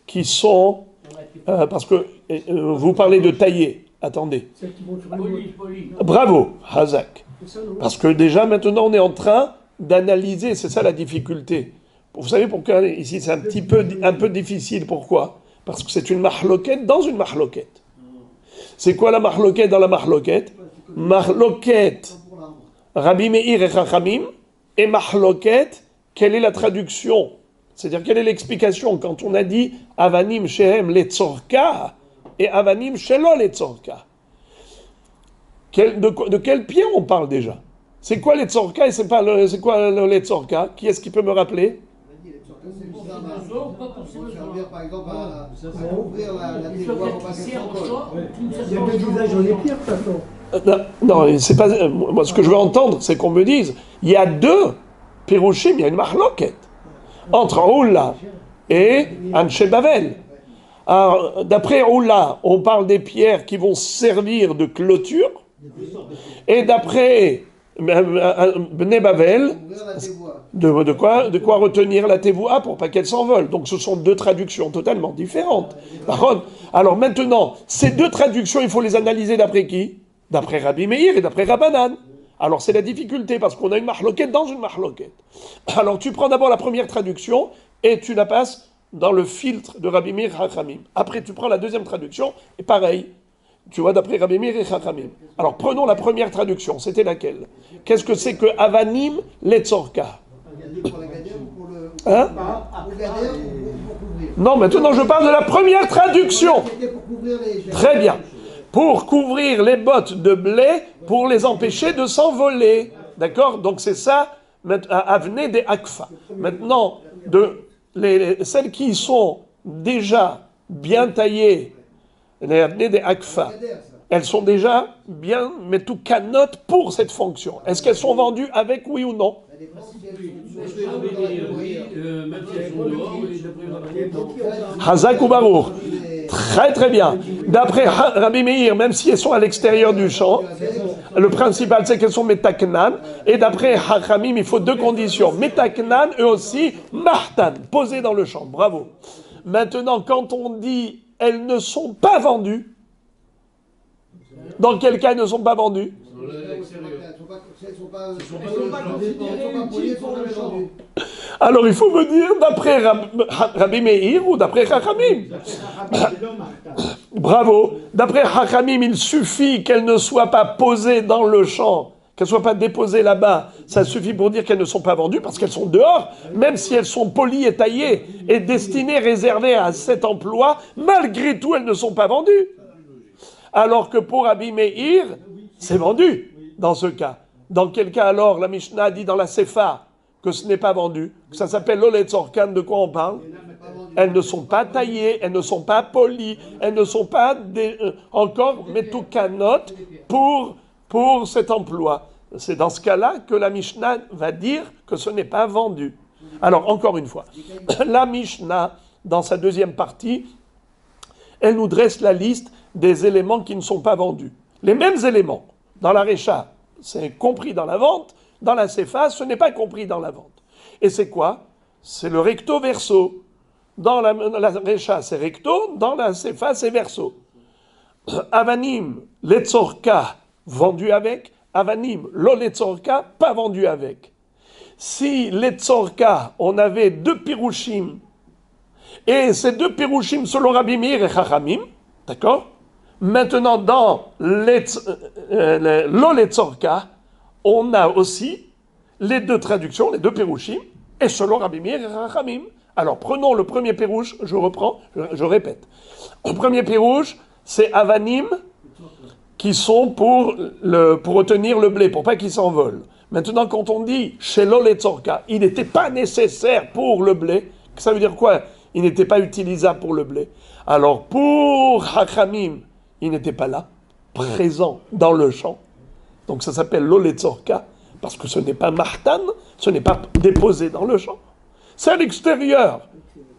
qui sont... parce que vous parlez de tailler. Attendez. Bravo, Hazak. Parce que déjà, maintenant, on est en train d'analyser. C'est ça la difficulté. Vous savez pourquoi ici c'est un peu difficile? Pourquoi? Parce que c'est une mahloquette dans une mahloquette. C'est quoi la mahloquette dans la mahloquette? Mahloquette Rabbi Meir et Chachamim, et mahloquette, quelle est la traduction? C'est-à-dire quelle est l'explication quand on a dit avanim shehem letzorka et avanim shelo letzorka? De quel pied on parle déjà? C'est quoi letzorka et c'est quoi le letzorka? Qui est-ce qui peut me rappeler? Par exemple, à ouvrir la tévoie pour pas qu'elle s'envole. Il y a des usages dans les pierres, de toute façon. Non, c'est pas. Moi, ce que je veux entendre, c'est qu'on me dise il y a deux Pirushim, il y a une mahloket entre Oula et Anshe Bavel. Alors, d'après Oula, on parle des pierres qui vont servir de clôture, et d'après Bnei Bavel, de quoi retenir la tevoua pour pas qu'elle s'envole. Donc ce sont deux traductions totalement différentes. Alors maintenant, ces deux traductions, il faut les analyser d'après qui? D'après Rabbi Meir et d'après Rabbanan. Alors c'est la difficulté, parce qu'on a une mahloquette dans une mahloquette. Alors tu prends d'abord la première traduction, et tu la passes dans le filtre de Rabbi Meir et Chachamim. Après tu prends la deuxième traduction, et pareil, tu vois, d'après Rabbi Meir et Chachamim. Alors prenons la première traduction, c'était laquelle? Qu'est-ce que c'est que Avanim Letzorka? Hein? Non, maintenant je parle de la première traduction. Très bien. Pour couvrir les bottes de blé, pour les empêcher de s'envoler. D'accord? Donc c'est ça, Avne des Akfa. Maintenant, celles qui sont déjà bien taillées, les Avne des Akfa, elles sont déjà bien, mais tout canote pour cette fonction. Est-ce qu'elles sont vendues avec, oui ou non? Hazak ou Barour. Très très bien. D'après Rabbi Meir, même si elles sont à l'extérieur du champ, le principal c'est qu'elles sont metaknan. Et d'après Hachamim, il faut deux conditions. Metaknan, eux aussi, mahtan, posées dans le champ. Bravo. Maintenant, quand on dit elles ne sont pas vendues, dans quel cas elles ne sont pas vendues? Alors il faut me dire d'après Rabbi Meir ou d'après Chachamim. Bravo. D'après Chachamim, il suffit qu'elles ne soient pas posées dans le champ, qu'elles ne soient pas déposées là-bas. Ça suffit pour dire qu'elles ne sont pas vendues parce qu'elles sont dehors, même si elles sont polies et taillées et destinées, réservées à cet emploi, malgré tout elles ne sont pas vendues. Alors que pour Rabbi Meir, c'est vendu dans ce cas. Dans quel cas alors la Mishnah dit dans la Sefa que ce n'est pas vendu, que ça s'appelle l'olé tzorkan, de quoi on parle? Elles ne sont pas taillées, elles ne sont pas polies, elles ne sont pas encore metoukanot pour cet emploi. C'est dans ce cas-là que la Mishnah va dire que ce n'est pas vendu. Alors encore une fois, la Mishnah, dans sa deuxième partie, elle nous dresse la liste des éléments qui ne sont pas vendus. Les mêmes éléments, dans la Récha, c'est compris dans la vente, dans la Sefa, ce n'est pas compris dans la vente. Et c'est quoi? C'est le recto verso. Dans la Récha, c'est recto, dans la Sefa, c'est verso. Avanim, letzorka, vendu avec. Avanim, lo letzorka, pas vendu avec. Si letzorka, on avait deux pirouchim, et ces deux pirouchim selon Rabbi Meir et Chachamim, d'accord? Maintenant, dans lo letzorka, on a aussi les deux traductions, les deux pérouchim, et selon Rabbi Meir et Chachamim. Alors, prenons le premier pérouche, je reprends, je répète. Le premier pérouche, c'est Avanim, qui sont pour retenir le blé, pour pas qu'il s'envole. Maintenant, quand on dit Shelo letzorka, il n'était pas nécessaire pour le blé, ça veut dire quoi? Il n'était pas utilisable pour le blé. Alors, pour Chachamim, il n'était pas là, présent dans le champ. Donc ça s'appelle l'oletzorka, parce que ce n'est pas martan, ce n'est pas déposé dans le champ. C'est à l'extérieur.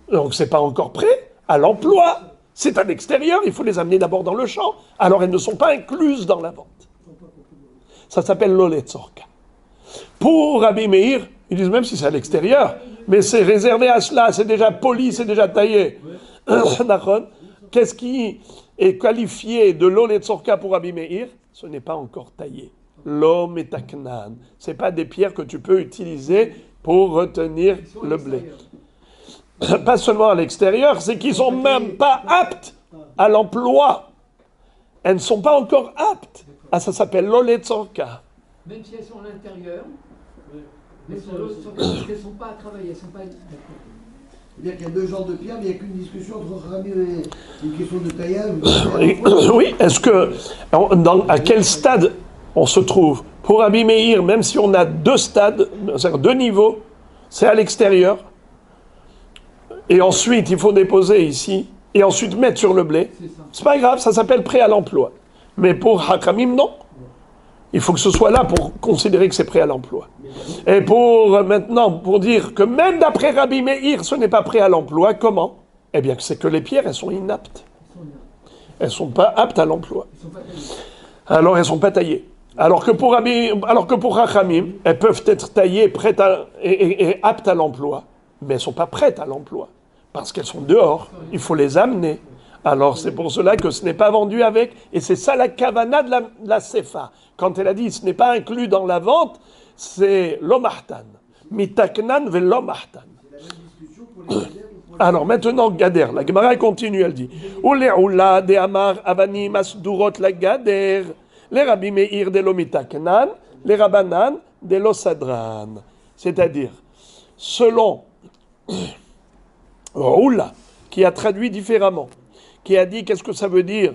Donc c'est pas encore prêt à l'emploi. C'est à l'extérieur, il faut les amener d'abord dans le champ. Alors elles ne sont pas incluses dans la vente. Ça s'appelle l'oletzorka. Pour Rabbi Meir, ils disent même si c'est à l'extérieur, mais c'est réservé à cela, c'est déjà poli, c'est déjà taillé. Qu'est-ce qui est qualifié de l'oletzorka pour Rabbi Meir? Ce n'est pas encore taillé. L'homme est taknan. Ce n'est pas des pierres que tu peux utiliser pour retenir le blé. Pas seulement à l'extérieur, c'est qu'ils ne sont même pas aptes à l'emploi. Elles ne sont pas encore aptes. Ah, ça s'appelle l'oletzorka. Même si elles sont à l'intérieur, elles ne sont pas à travailler, elles sont pas... C'est-à-dire qu'il y a deux genres de pierres, mais il n'y a qu'une discussion entre Rabbi et une question de taillage. Oui, est-ce que... à quel stade on se trouve? Pour Rabbi Meir, même si on a deux stades, c'est-à-dire deux niveaux, c'est à l'extérieur. Et ensuite, il faut déposer ici, et ensuite mettre sur le blé. C'est pas grave, ça s'appelle prêt à l'emploi. Mais pour Chachamim, non. Il faut que ce soit là pour considérer que c'est prêt à l'emploi. Et pour dire que même d'après Rabbi Meir, ce n'est pas prêt à l'emploi, comment? Eh bien, c'est que les pierres, elles sont inaptes. Elles ne sont pas aptes à l'emploi. Alors, elles ne sont pas taillées. Alors que pour Chachamim, elles peuvent être taillées, prêtes et aptes à l'emploi, mais elles ne sont pas prêtes à l'emploi. Parce qu'elles sont dehors. Il faut les amener. Alors, c'est pour cela que ce n'est pas vendu avec, et c'est ça la kavana de la Sefa. Quand elle a dit ce n'est pas inclus dans la vente, c'est l'omahtan. Mitaknan ve l'omahtan. Alors maintenant, Gader, la Gemara continue, elle dit Ule'ula de amar avanim asdurot la Gader, les Rabbi Meir de l'omitaknan, les Rabbanan de l'osadran. C'est-à-dire, selon Oula, qui a traduit différemment, qui a dit qu'est-ce que ça veut dire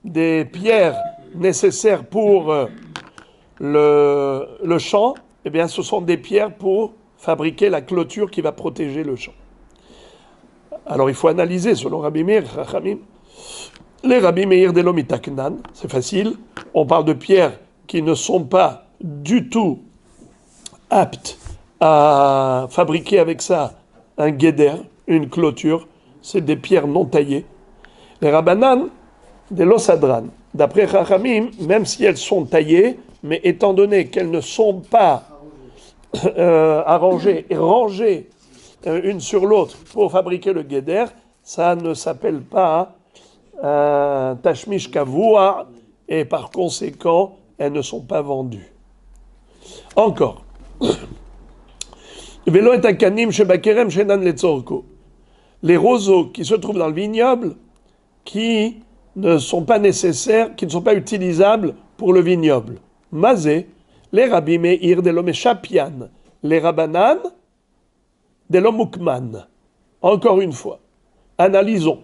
des pierres nécessaires pour le champ, eh bien, ce sont des pierres pour fabriquer la clôture qui va protéger le champ. Alors, il faut analyser, selon Rabbi Meir, Chachamim. Les Rabbi Meir de l'Omitaknan, c'est facile. On parle de pierres qui ne sont pas du tout aptes à fabriquer avec ça un guéder, une clôture. C'est des pierres non taillées. Les Rabbanan de l'Osadran, d'après Chachamim, même si elles sont taillées, mais étant donné qu'elles ne sont pas arrangées et rangées une sur l'autre pour fabriquer le guéder, ça ne s'appelle pas un tashmish kavua, et par conséquent, elles ne sont pas vendues. Encore. Velo et akanim shebakerem shenan letzorko. Les roseaux qui se trouvent dans le vignoble, qui ne sont pas nécessaires, qui ne sont pas utilisables pour le vignoble. Mazé, les Rabbi Meir de l'Omeshapian, les Rabbanan de l'Omukman. Encore une fois, analysons.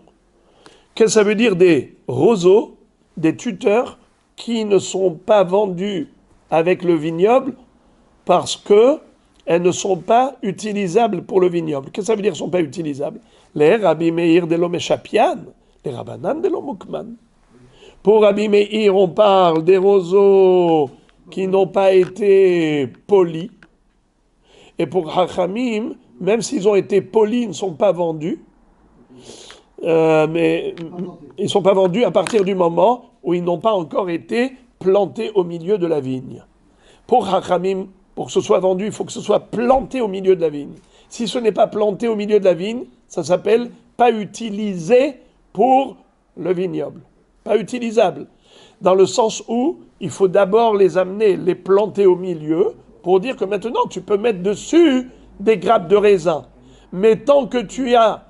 Qu'est-ce que ça veut dire des roseaux, des tuteurs qui ne sont pas vendus avec le vignoble parce que elles ne sont pas utilisables pour le vignoble. Qu'est-ce que ça veut dire ne sont pas utilisables? Les Rabbi Meir de l'Omeshapian, les Rabbanan de l'Omukman. Pour Rabbi Meir, on parle des roseaux qui n'ont pas été polis. Et pour Chachamim, même s'ils ont été polis, ils ne sont pas vendus. Mais ils ne sont pas vendus à partir du moment où ils n'ont pas encore été plantés au milieu de la vigne. Pour Chachamim, pour que ce soit vendu, il faut que ce soit planté au milieu de la vigne. Si ce n'est pas planté au milieu de la vigne, ça s'appelle pas utilisé pour le vignoble. Pas utilisable. Dans le sens où il faut d'abord les amener, les planter au milieu, pour dire que maintenant tu peux mettre dessus des grappes de raisin. Mais tant que tu as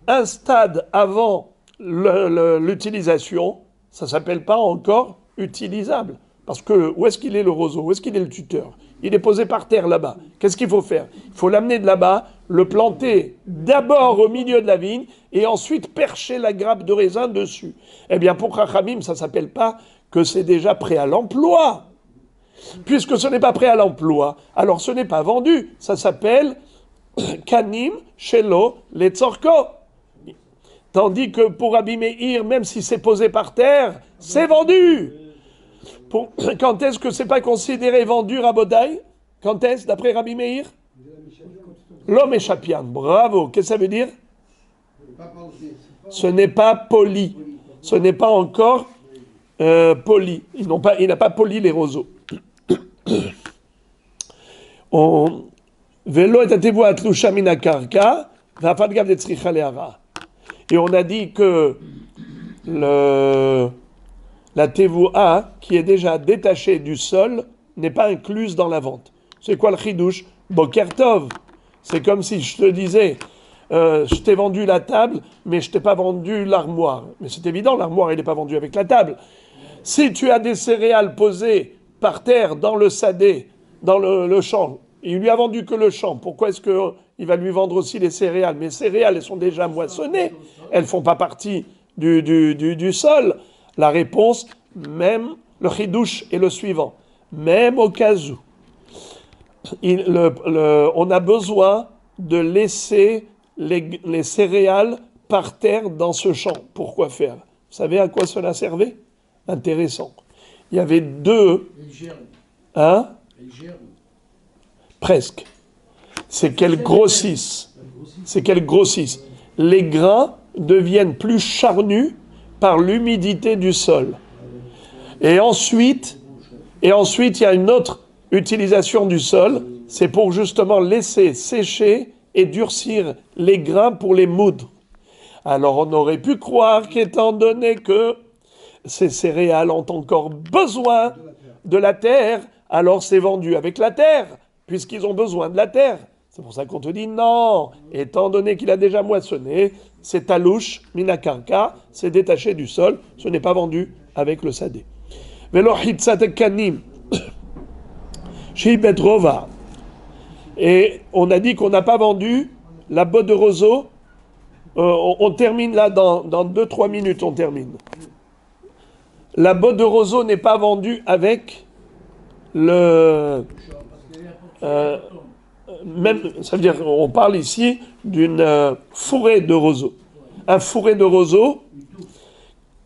un stade avant l'utilisation, ça ne s'appelle pas encore utilisable. Parce que où est-ce qu'il est le roseau? Où est-ce qu'il est le tuteur? Il est posé par terre là-bas. Qu'est-ce qu'il faut faire? Il faut l'amener de là-bas, le planter d'abord au milieu de la vigne et ensuite percher la grappe de raisin dessus. Eh bien, pour Chachamim, ça ne s'appelle pas que c'est déjà prêt à l'emploi. Puisque ce n'est pas prêt à l'emploi, alors ce n'est pas vendu. Ça s'appelle Kanim Shelo Letzorko. Tandis que pour Rabbi Meir, même si c'est posé par terre, c'est vendu. Quand est-ce que c'est pas considéré vendu, Rabodaï? Quand est-ce, d'après Rabbi Meir? L'homme échappian. Bravo. Qu'est-ce que ça veut dire? Ce n'est pas poli. Ce n'est pas encore poli. Il n'a pas poli les roseaux. Velo et atevu atlusha min hakarka va'afal gav letzricha le'ara. Et on a dit que la tevoua, qui est déjà détachée du sol, n'est pas incluse dans la vente. C'est quoi le chidouche? Boker Tov. C'est comme si je te disais, je t'ai vendu la table, mais je t'ai pas vendu l'armoire. Mais c'est évident, l'armoire, elle n'est pas vendue avec la table. Si tu as des céréales posées par terre dans le sadé, dans le champ, il lui a vendu que le champ, pourquoi est-ce qu'il va lui vendre aussi les céréales? Mais les céréales, elles sont déjà moissonnées, elles ne font pas partie du sol. La réponse, même le chidouche est le suivant. Même au cas où, on a besoin de laisser les céréales par terre dans ce champ. Pourquoi faire? Vous savez à quoi cela servait? Intéressant. Il y avait deux... Hein? Presque. C'est qu'elles grossissent. C'est qu'elles grossissent. Les grains deviennent plus charnus par l'humidité du sol. Et ensuite, il y a une autre utilisation du sol, c'est pour justement laisser sécher et durcir les grains pour les moudre. Alors on aurait pu croire qu'étant donné que ces céréales ont encore besoin de la terre, alors c'est vendu avec la terre, puisqu'ils ont besoin de la terre. C'est pour ça qu'on te dit non, étant donné qu'il a déjà moissonné, c'est talouche, minakarka, c'est détaché du sol, ce n'est pas vendu avec le sadé. Velo hitzat kanim, shibet rova. Et on a dit qu'on n'a pas vendu la botte de roseau. On termine là, dans 2-3 minutes, on termine. La botte de roseau n'est pas vendue avec même, ça veut dire, on parle ici d'une fourrée de roseaux. Un fourré de roseaux,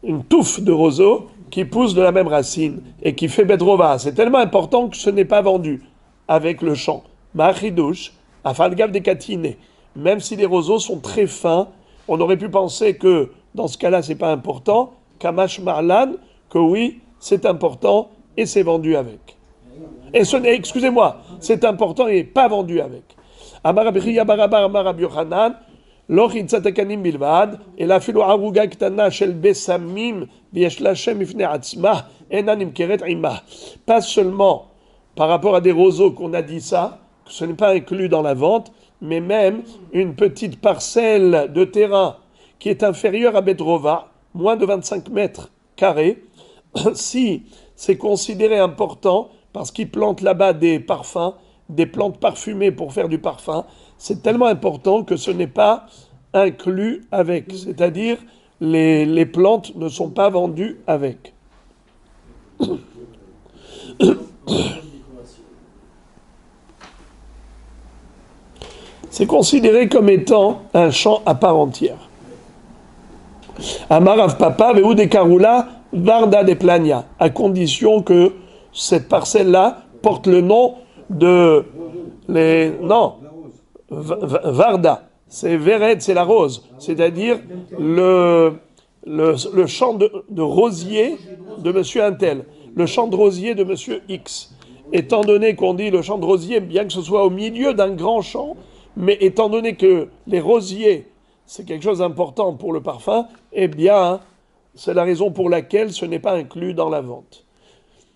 une touffe de roseaux qui pousse de la même racine et qui fait bedrova. C'est tellement important que ce n'est pas vendu avec le champ. Ma'achidouche, afalgav dekatine. Même si les roseaux sont très fins, on aurait pu penser que dans ce cas-là, c'est pas important. Kamash marlan, que oui, c'est important et c'est vendu avec. Et ce n'est, excusez-moi, c'est important et pas vendu avec. Amar Rabbi Chiya bar Abba Amar Rabbi Yochanan, lo chitzatakanim bilvad, ela afilu aruga ktana shel besamim v'yesh la shem ifnei atzmah, ena nimkeret imah. Pas seulement par rapport à des roseaux qu'on a dit ça, que ce n'est pas inclus dans la vente, mais même une petite parcelle de terrain qui est inférieure à Bedrova, moins de 25 mètres carrés, si c'est considéré important, parce qu'ils plantent là-bas des parfums, des plantes parfumées pour faire du parfum, c'est tellement important que ce n'est pas inclus avec. C'est-à-dire, les plantes ne sont pas vendues avec. C'est considéré comme étant un champ à part entière. Amarav Papa, Vehu de Karula, Varda de Plania, à condition que cette parcelle-là porte le nom de Varda, c'est Véret, c'est la rose, c'est-à-dire le champ de rosier de monsieur Intel, le champ de rosier de monsieur X. Étant donné qu'on dit le champ de rosier, bien que ce soit au milieu d'un grand champ, mais étant donné que les rosiers, c'est quelque chose d'important pour le parfum, eh bien, c'est la raison pour laquelle ce n'est pas inclus dans la vente.